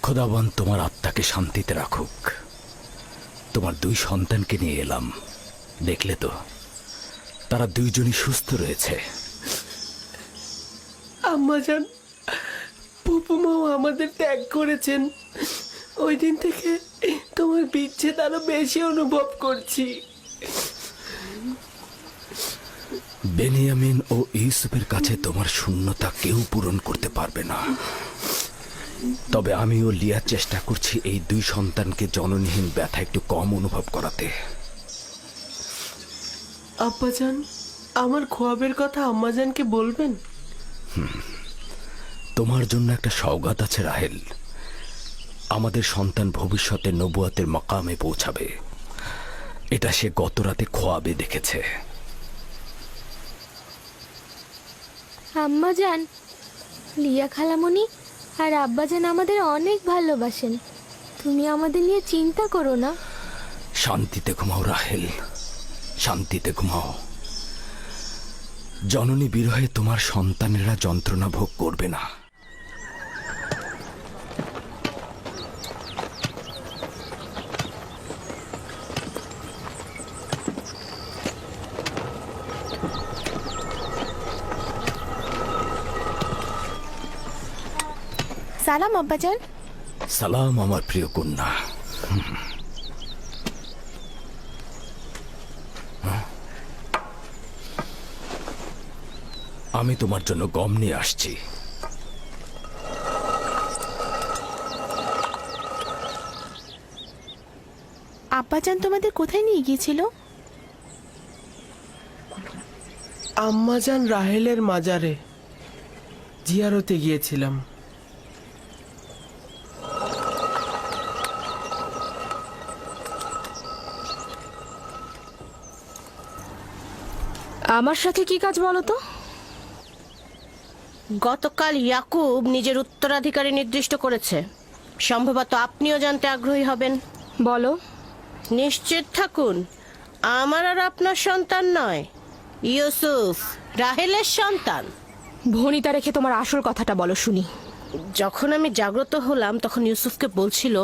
খোদাবন তোমার আত্মাকে শান্তিতে রাখুক। তোমার দুই সন্তানকে নিয়ে এলাম, দেখলে তো তারা দুইজনই সুস্থ রয়েছে।
আম্মাজান, ফুপুমাও আমাদের ত্যাগ করেছেন। ওই দিন থেকে তোমার বিচ্ছেদ আরো বেশি অনুভব করছি।
বেনিয়ামিন ও ইউসুফের কাছে তোমার শূন্যতা কেউ পূরণ করতে পারবে না। তবে আমিও লিয়ার চেষ্টা করছি এই দুই সন্তানকে জননীহীন ব্যথা একটু কম অনুভব করাতে।
আব্বাজান, আমার খোয়াবের কথা আম্মাজানকে বলবেন?
তোমার জন্য একটা সওগাত আছে রাহেল। আমাদের সন্তান ভবিষ্যতে নবুয়াতের মাকামে পৌঁছাবে, এটা সে গত রাতে খোয়াবে দেখেছে।
আম্মাজান, লিয়া খালামণি আর আব্বাজান আমাদের অনেক ভালোবাসেন। তুমি আমাদের নিয়ে চিন্তা করো না।
শান্তিতে ঘুমাও রাহেল, শান্তিতে ঘুমাও। জননী বিরহে তোমার সন্তানেরা যন্ত্রণা ভোগ করবে না।
সালাম আব্বাজান।
সালাম আমার প্রিয় কন্যা। আমি তোমার জন্য গম নিয়ে আসছি।
আব্বাজান তোমাদের কোথায় নিয়ে গিয়েছিল?
আম্মাজান রাহেলের মাজারে জিয়ারতে গিয়েছিলাম।
আমার সাথে কি কাজ বলো তো? গতকাল ইয়াকুব নিজের উত্তরাধিকারী নির্দিষ্ট করেছে, সম্ভবত আপনিও জানতে আগ্রহী হবেন।
বলো।
নিশ্চিত থাকুন, আমার আর আপনার সন্তান নয়, ইউসুফ রাহেলের সন্তান।
ভনিতা রেখে তোমার আসল কথাটা বলো শুনি।
যখন আমি জাগ্রত হলাম তখন ইউসুফকে বলছিল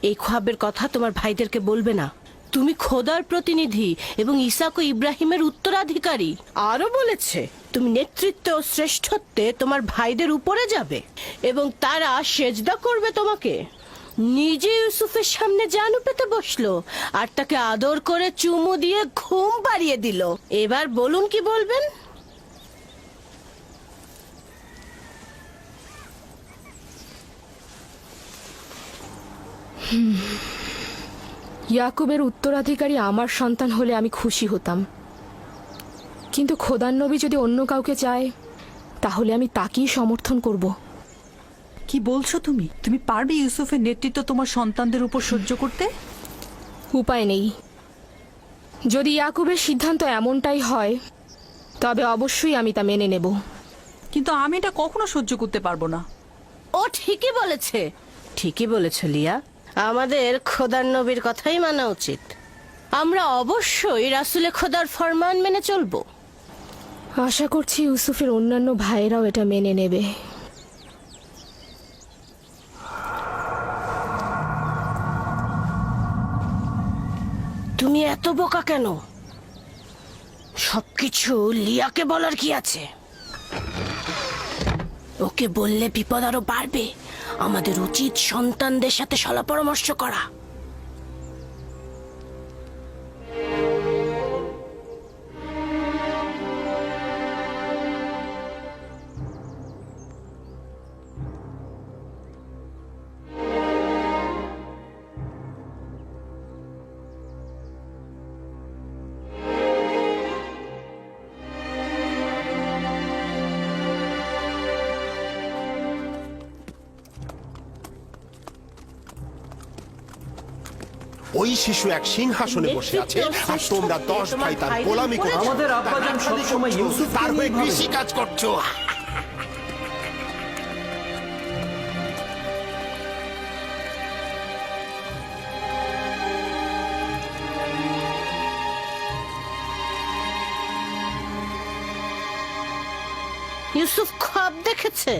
এই খ্বাবের কথা তোমার ভাইদেরকে বলবে না, তুমি খোদার প্রতিনিধি এবং ইসাক ও ইব্রাহিমের উত্তরাধিকারী। আরো বলেছে তুমি নেতৃত্বে ও শ্রেষ্ঠত্বে তোমার ভাইদের উপরে যাবে এবং তারা সেজদা করবে তোমাকে। নিজে ইউসুফের সামনে জানু পেতে বসলো আর তাকে আদর করে চুমু দিয়ে ঘুম পাড়িয়ে দিল। এবার বলুন কি বলবেন?
ইয়াকুবের উত্তরাধিকারী আমার সন্তান হলে আমি খুশি হতাম, কিন্তু খোদার নবী যদি অন্য কাউকে চায় তাহলে আমি তাকেই সমর্থন করব।
কি বলছো তুমি? তুমি পারবে ইউসুফের নেতৃত্ব তোমার সন্তানদের উপর সহ্য করতে?
উপায় নেই। যদি ইয়াকুবের সিদ্ধান্ত এমনটাই হয় তবে অবশ্যই আমি তা মেনে নেব।
কিন্তু আমি এটা কখনো সহ্য করতে পারবো না।
ও ঠিকই বলেছে, ঠিকই বলেছ লিয়া। আমাদের খোদার নবীর কথাই মানা উচিত। আমরা অবশ্যই রাসূলে খোদার ফরমান মেনে চলবো।
আশা করছি ইউসুফের অন্যান্য ভাইয়েরাও এটা মেনে নেবে।
তুমি এত বোকা কেন? সবকিছু লিয়াকে বলার কি আছে? ওকে বললে বিপদ আরো বাড়বে। আমাদের উচিত সন্তানদের সাথে সলা পরামর্শ করা।
ওই শিশু এক সিংহাসনে বসে আছে আর তোমরা 10 ভাই তার গোলামি করছো।
আমাদের আব্বাজান সবসময় ইউসুফ
তার হয়ে কৃষি কাজ করছো।
ইউসুফ খ্বাব দেখেছে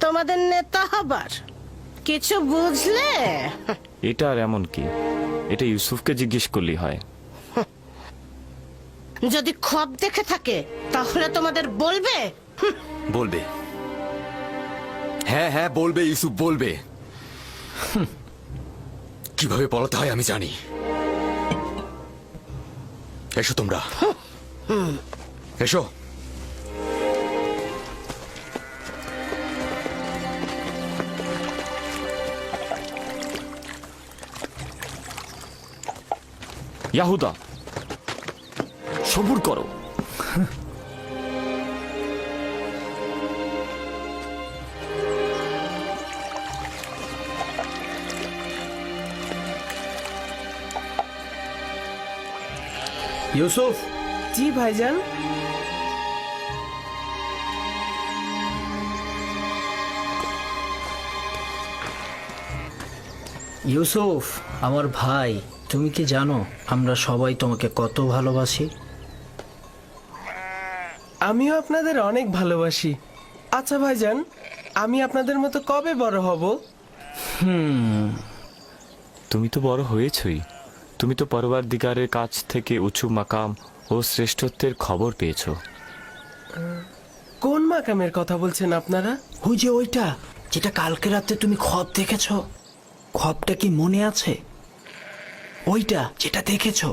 তোমাদের নেতা হবার। কিছু বুঝলে?
এটা আর এমন কি? এটা ইউসুফকে জিজ্ঞেস করলেই হয়।
যদি খ্বাব দেখে থাকে তাহলে তোমাদের বলবে।
বলবে। হ্যাঁ হ্যাঁ বলবে, ইউসুফ বলবে। কিভাবে পড়াতে হয় আমি জানি। এসো তোমরা, এসো।
ইয়াহুদা, সবুর করো।
ইউসুফ।
জি ভাইজান।
ইউসুফ আমার ভাই, তুমি কি জানো আমরা সবাই তোমাকে কত ভালোবাসি?
আমিও আপনাদের অনেক ভালোবাসি। আচ্ছা ভাইজান, আমি আপনাদের মতো কবে বড় হব?
তুমি তো বড় হয়েছই। তুমি তো পরওয়ারদিগারের কাছ থেকে উঁচু মাকাম ও শ্রেষ্ঠত্বের খবর পেয়েছো।
কোন মাকামের কথা বলছেন আপনারা?
ওই যে ওইটা যেটা কালকে রাতে তুমি খ্বাব দেখেছো। খ্বাবটা কি মনে আছে? ওইটা যেটা দেখেছো।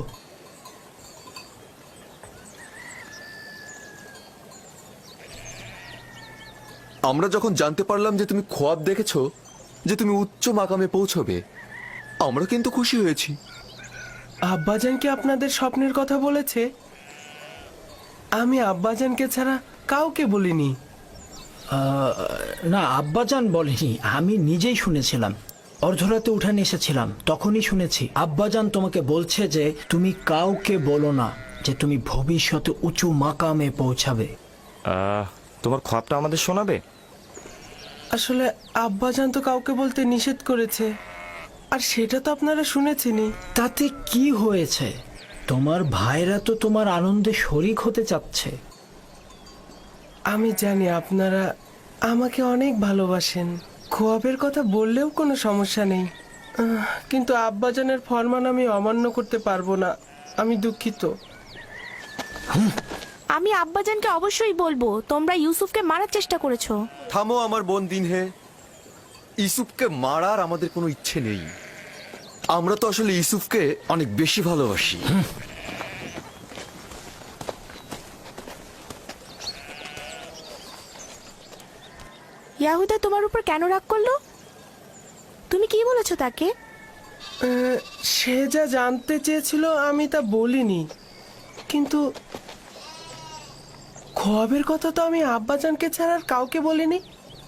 আমরা যখন জানতে পারলাম যে তুমি খ্বাব দেখেছো, যে তুমি উচ্চ মাকামে পৌঁছবে, আমরা কিন্তু খুশি হয়েছি।
আব্বাজান কি আপনাদের স্বপ্নের কথা বলেছে? আমি আব্বাজানকে ছাড়া কাউকে বলিনি।
না, আব্বাজান বলেনি, আমি নিজেই শুনেছিলাম। অর্ধরাতে উঠানে এসেছিলাম, তখনই শুনেছি আব্বাজান তোমাকে বলছে যে তুমি কাউকে বলো না যে তুমি ভবিষ্যতে উঁচু মাকামে পৌঁছাবে।
তোমার খ্বাবটা আমাদের শোনাবে?
আসলে আব্বাজান তো কাউকে বলতে নিষেধ করেছে, আর সেটা তো আপনারা শুনেছেনই।
তাতে কি হয়েছে? তোমার ভাইরা তো তোমার আনন্দে শরিক হতে চাচ্ছে।
আমি জানি আপনারা আমাকে অনেক ভালোবাসেন, খোয়াবের কথা বললেও কোনো সমস্যা নেই, কিন্তু আব্বাজানের ফরমান আমি অমান্য করতে পারবো না। আমি দুঃখিত।
আমি আব্বাজানকে অবশ্যই বলবো তোমরা ইউসুফকে মারার চেষ্টা করেছো।
থামো আমার বোন দিনহে, ইউসুফকে মারার আমাদের কোনো ইচ্ছে নেই। আমরা তো আসলে ইউসুফকে অনেক বেশি ভালোবাসি।
ইয়াহুদা তোমার উপর কেন রাগ করলো? তুমি কি বলেছো তাকে?
সে যা জানতে চেয়েছিল আমি তা বলিনি, কিন্তু খোয়াবের কথা তো আমি আব্বাজানকে ছাড়া আর কাউকে বলিনি।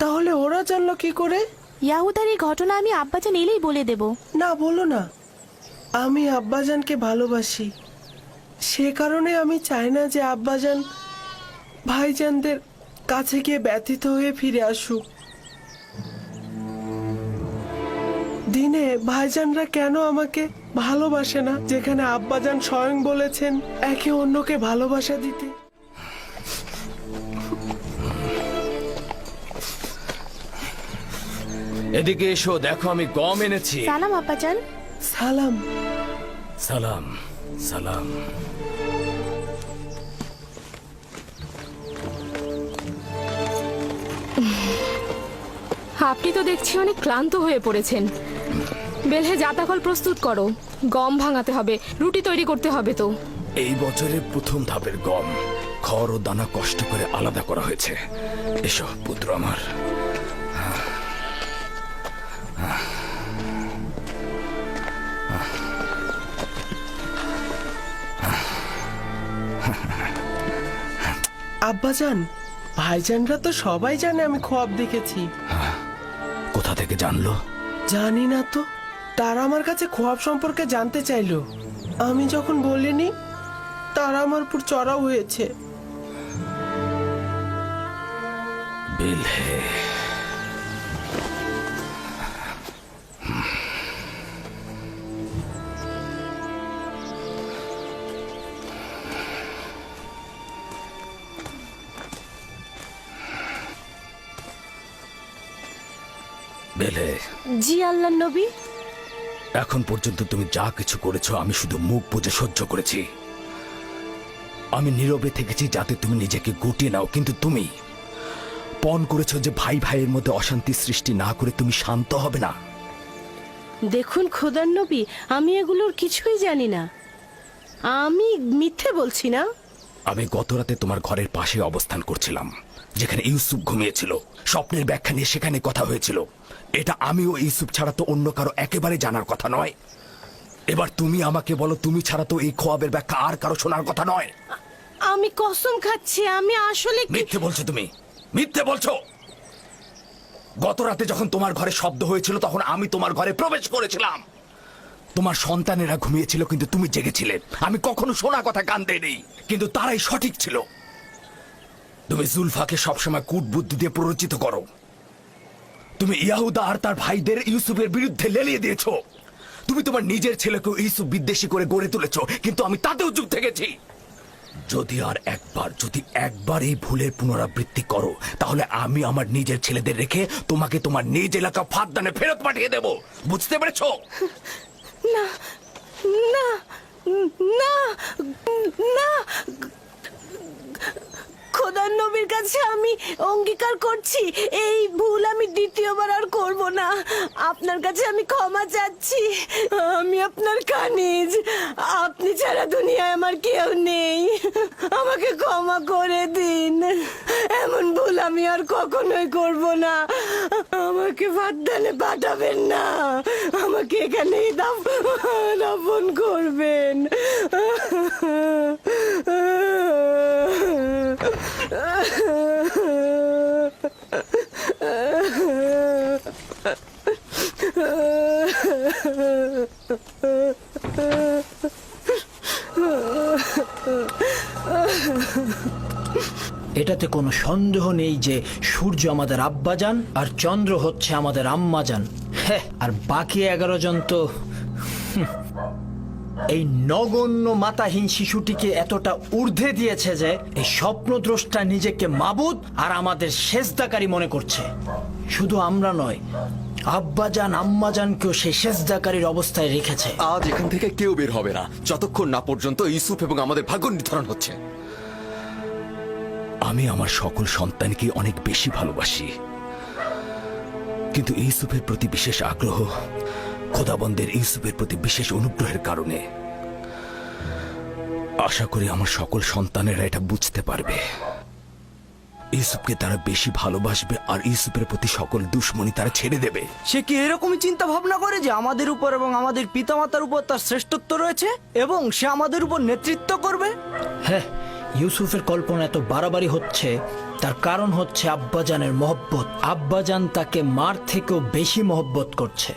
তাহলে ওরা জানলো কি করে?
ইয়াহুদার এই ঘটনা আমি আব্বাজান এলেই বলে দেব।
না, বলো না। আমি আব্বাজানকে ভালোবাসি, সে কারণে আমি চাই না যে আব্বাজান ভাইজানদের কাছে গিয়ে ব্যথিত হয়ে ফিরে আসুক। দিনে ভাইজানরা কেন আমাকে ভালোবাসে না, যেখানে আব্বাজান স্বয়ং বলেছেন একে অন্যকে ভালোবাসা দিতে?
এদিকে এসো, দেখো আমি গম এনেছি।
সালাম আব্বাজান।
সালাম।
সালাম সালাম।
আপনি তো দেখছি অনেক ক্লান্ত হয়ে পড়েছেন। বেলহে জাতাকল প্রস্তুত করো, গম ভাঙাতে হবে, রুটি তৈরি করতে হবে। তো
এই বছরের প্রথম ধাপের গম খড় ও দানা কষ্ট করে আলাদা করা হয়েছে। এসো পুত্র আমার।
আব্বাজান, ভাইজানরা তো সবাই জানে আমি খোয়াব দেখেছি।
কোথা থেকে জানলো?
জানি না তো, তারা আমার কাছে খোয়াব সম্পর্কে জানতে চাইলো। আমি যখন বলিনি, তারা আমার উপর চড়াও হয়েছে।
বেলহে, বেলহে।
জি আল্লাহ নবী।
এখন পর্যন্ত তুমি যা কিছু করেছো আমি শুধু মুখ বুজে সহ্য করেছি। আমি নীরবে থেকেছি যাতে তুমি নিজেকে গুটিয়ে নাও, কিন্তু তুমি পণ করেছো যে ভাই ভাইয়ের মধ্যে অশান্তি সৃষ্টি না করে তুমি শান্ত হবে না।
দেখুন খোদার নবী, আমি এগুলোর কিছুই জানি না। আমি মিথ্যে বলছি না।
আমি গত রাতে তোমার ঘরের পাশে অবস্থান করছিলাম, যেখানে ইউসুফ ঘুমিয়েছিল। স্বপ্নের ব্যাখ্যা নিয়ে সেখানে কথা হয়েছিল। এটা আমি ও ইউসুফ ছাড়া তো অন্য কারো একেবারে জানার কথা নয়। এবার তুমি আমাকে বলো, তুমি ছাড়া তো এই খোয়াবের ব্যাখ্যা আর কারো শোনার কথা নয়।
আমি কসম খাচ্ছি, আমি আসলে
মিথ্যে বলছো তুমি, মিথ্যে বলছো। গত রাতে যখন তোমার ঘরে শব্দ হয়েছিল তখন আমি তোমার ঘরে প্রবেশ করেছিলাম। তোমার সন্তানেরা ঘুমিয়েছিল কিন্তু তুমি জেগেছিলে। আমি কখনো শোনা কথা কান দেইনি, কিন্তু তারাই সঠিক ছিল। তুমি জুলফাকে সবসময় কূটবুদ্ধি দিয়ে প্ররোচিত করো। তুমি ইয়াহুদা আর তার ভাইদের ইউসুফের বিরুদ্ধে লেলিয়ে দিয়েছো। তুমি তোমার নিজের ছেলেকে ইউসুফ বিদ্বেষী করে গড়ে তুলেছো, কিন্তু আমি তাতেও চুপ থেকেছি। যদি একবার এই ভুলের পুনরাবৃত্তি করো, তাহলে আমি আমার নিজের ছেলেদের রেখে তোমাকে তোমার নিজ এলাকা ফাঁদদানে ফেরত পাঠিয়ে দেব। বুঝতে পেরেছো?
না না না না, খোদার নবীর কাছে আমি অঙ্গীকার করছি এই ভুল আমি দ্বিতীয়বার আর করব না। আপনার কাছে আমি ক্ষমা চাচ্ছি। আমি আপনার কানিজ, আপনি ছাড়া দুনিয়ায় আমার কেউ নেই। আমাকে ক্ষমা করে দিন। এমন ভুল আমি আর কখনোই করব না। আমাকে ফাঁদদানে পাঠাবেন না, আমাকে এখানেই দাফন করবেন।
এটাতে কোনো সন্দেহ নেই যে সূর্য আমাদের আব্বাজান আর চন্দ্র হচ্ছে আমাদের আম্মাজান। হ্যাঁ, আর বাকি 11 জন তো এই নগণ্য মাতাহীন শিশুটিকে এতটা ঊর্ধ্বে দিয়েছে যে এই স্বপ্নদ্রষ্টা নিজেকে মাবুদ আর আমাদের সেজদাকারী মনে করছে। শুধু আমরা নয়, আব্বাজান আম্মাজানকেও সেই সেজদাকারীর অবস্থায় রেখেছে।
আজ এখান থেকে কেউ বের হবে না যতক্ষণ না পর্যন্ত ইউসুফ এবং আমাদের ভাগ্য নির্ধারণ হচ্ছে।
আমি আমার সকল সন্তানকে অনেক বেশি ভালোবাসি, কিন্তু ইউসুফের প্রতি বিশেষ আগ্রহ খোদাবন্দের ইউসুফের প্রতি বিশেষ অনুগ্রহের কারণে। আশা করি আমার সকল সন্তানেরা এটা বুঝতে পারবে। ইউসুফকে তারা বেশি ভালোবাসবে আর ইউসুফের প্রতি সকল দুশ্মনী তারা ছেড়ে দেবে।
সে কি এরকমই চিন্তা ভাবনা করে যে আমাদের উপর এবং আমাদের পিতামাতার উপর তার শ্রেষ্ঠত্ব রয়েছে এবং সে আমাদের উপর নেতৃত্ব করবে?
হ্যাঁ, ইউসুফের কল্পনা এত বাড়াবাড়ি হচ্ছে তার কারণ হচ্ছে আব্বাজানের মহব্বত। আব্বাজান তাকে মার থেকেও বেশি মহব্বত করছে।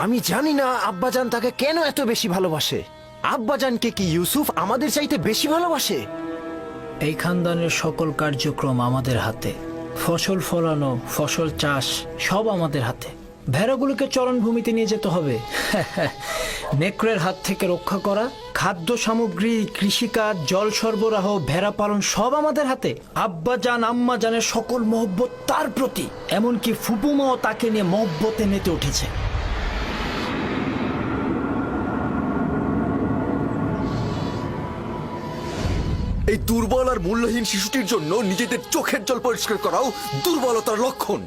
আমি জানি না আব্বাজান তাকে কেন এত বেশি ভালোবাসে। আব্বাজানকে কি ইউসুফ আমাদের চাইতে বেশি ভালোবাসে?
এই খানদানের সকল কার্যক্রম আমাদের হাতে। ফসল ফলানো, ফসল চাষ সব আমাদের হাতে। ভেড়াগুলোকে চরণভূমিতে নিয়ে যেতে হবে, নেকড়ের হাত থেকে রক্ষা করা, খাদ্য সামগ্রী, কৃষিকাজ, জল সরবরাহ, ভেড়া পালন সব আমাদের হাতে। আব্বাজান আম্মাজানের সকল মহব্বত তার প্রতি, এমনকি ফুপুমাও তাকে নিয়ে মহব্বতে মেতে উঠেছে।
এই দুর্বল আর মূল্যহীন শিশুটির জন্য নিজেদের চোখের জল পরিষ্কার করাও দুর্বলতার লক্ষণ।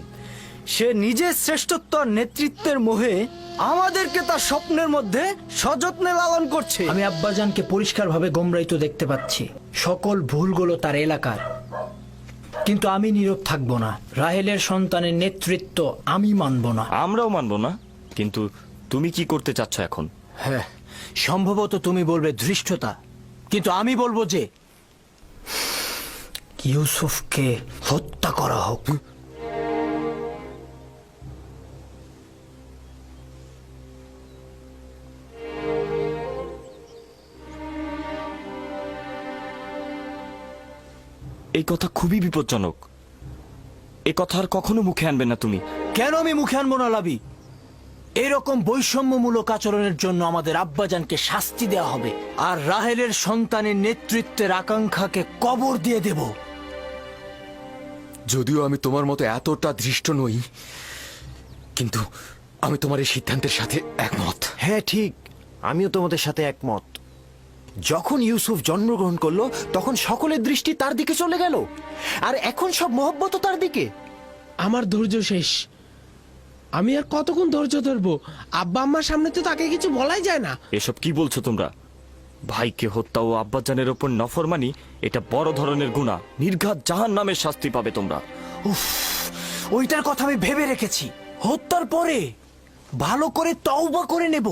সে নিজের শ্রেষ্ঠত্ব আর নেতৃত্বের মোহে আমাদেরকে তার স্বপ্নের মধ্যে সযত্নে লালন করছে।
আমি আব্বাজানকে পরিষ্কারভাবে গোমরাইত দেখতে পাচ্ছি। সকল ভুলগুলো তার এলাকার, কিন্তু আমি নীরব থাকবো না। রাহেলের সন্তানের নেতৃত্ব আমি মানব না।
আমরাও মানব না, কিন্তু তুমি কি করতে চাচ্ছ এখন?
হ্যাঁ, সম্ভবত তুমি বলবে ধৃষ্টতা, কিন্তু আমি বলবো যে ইউসুফকে হত্যা করা হোক।
এই কথা খুবই বিপজ্জনক। এ কথা আর কখনো মুখে আনবে না তুমি।
কেন আমি মুখে আনবো না লাবি? এরকম বৈষম্যমূলক আচরণের জন্য আমাদের আব্বাজানকে শাস্তি দেওয়া হবে, আর রাহেলের সন্তানের নেতৃত্বের আকাঙ্ক্ষাকে কবর দিয়ে দেব।
যদিও আমি তোমার মতো এতটা দৃষ্ট নই, কিন্তু আমি তোমার এই সিদ্ধান্তের সাথে একমত।
হ্যাঁ ঠিক, আমিও তোমাদের সাথে একমত। যখন ইউসুফ জন্মগ্রহণ করলো তখন সকলের দৃষ্টি তার দিকে চলে গেল, আর এখন সব মহব্বত তার দিকে।
আমার ধৈর্য শেষ। আমি আর কতক্ষণ ধৈর্য ধরবো? আব্বা আম্মার সামনে তো তাকে কিছু বলাই যায় না।
এসব কি বলছো তোমরা? ভাইকে হত্যা ও আব্বাজানের ওপর নফরমানি এটা বড় ধরনের গুনাহ। নির্ঘাত জাহান্নামের শাস্তি পাবে তোমরা।
উফ, ওইটার কথা আমি ভেবে রেখেছি। হত্যার পরে ভালো করে তওবা করে নেব,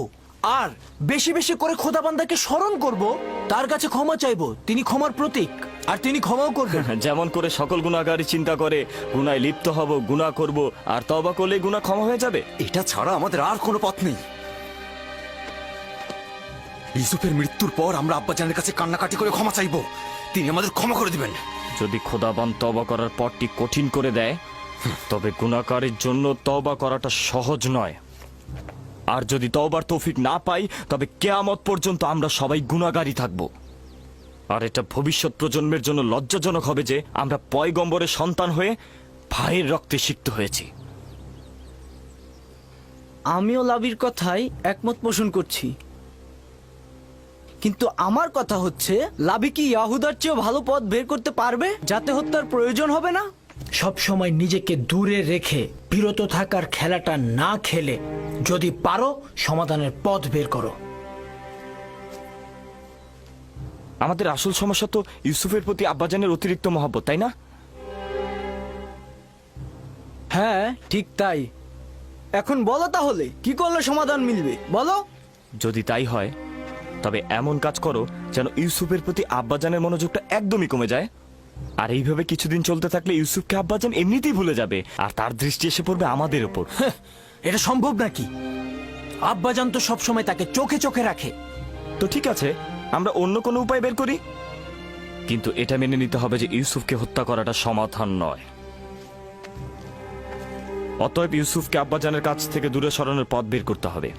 আর বেশি বেশি করে খোদাবান্দাকে স্মরণ করব, তার কাছে ক্ষমা চাইবো। তিনি ক্ষমার প্রতীক, আর তিনি ক্ষমাও করবেন।
যেমন করে সকল গুনাহগারী চিন্তা করে গুনায় লিপ্ত হব, গুনাহ করব, আর তওবা করলে গুনাহ ক্ষমা হয়ে যাবে।
এটা ছাড়া আমাদের আর কোনো পথ নেই। ইউসুফের মৃত্যুর পর আমরা আব্বাজানের কাছে কান্নাকাটি করে ক্ষমা চাইবো, তিনি আমাদের ক্ষমা করে দিবেন।
যদি খোদাবান তওবা করার পথটি কঠিন করে দেয়, তবে গুনাহকারীর জন্য তওবা করাটা সহজ নয়। আর যদি তওবার তৌফিক না পাই, তবে কিয়ামত পর্যন্ত আমরা সবাই গুনাহগারী থাকব। আর এটা ভবিষ্যৎ প্রজন্মের জন্য লজ্জাজনক হবে যে আমরা পয়গম্বরের সন্তান হয়ে ভাইয়ের রক্তে সিক্ত হয়েছি।
আমিও লাবির কথাই একমত পোষণ করছি, কিন্তু আমার কথা হচ্ছে, লাবি কি ইয়াহুদার চেয়েও ভালো পথ বের করতে পারবে যাতে হত্যার প্রয়োজন হবে না?
সব সময় নিজেকে দূরে রেখে বিরত থাকার খেলাটা না খেলে যদি পারো সমাধানের পথ বের করো।
আমাদের আসল সমস্যা তো ইউসুফের প্রতি আব্বাজানের অতিরিক্ত মহব্বত, তাই না?
হ্যাঁ ঠিক তাই। এখন বলো তাহলে কি করলে সমাধান মিলবে, বলো।
যদি তাই হয়, তবে এমন কাজ করো যেন ইউসুফের প্রতি আব্বাজানের মনোযোগটা একদমই কমে যায়। আর এইভাবে কিছুদিন চলতে থাকলে ইউসুফকে আব্বাজান এমনিতেই ভুলে যাবে, আর তার দৃষ্টি এসে পড়বে আমাদের উপর।
এটা সম্ভব নাকি? আব্বাজান তো সবসময় তাকে চোখে চোখে রাখে।
তো ঠিক আছে, আমরা অন্য কোনো উপায় বের করি। কিন্তু এটা মেনে নিতে হবে যে ইউসুফকে হত্যা করাটা সমাধান নয়। অতএব ইউসুফকে আব্বাজানের কাছ থেকে দূরে সরানোর পথ বের করতে হবে।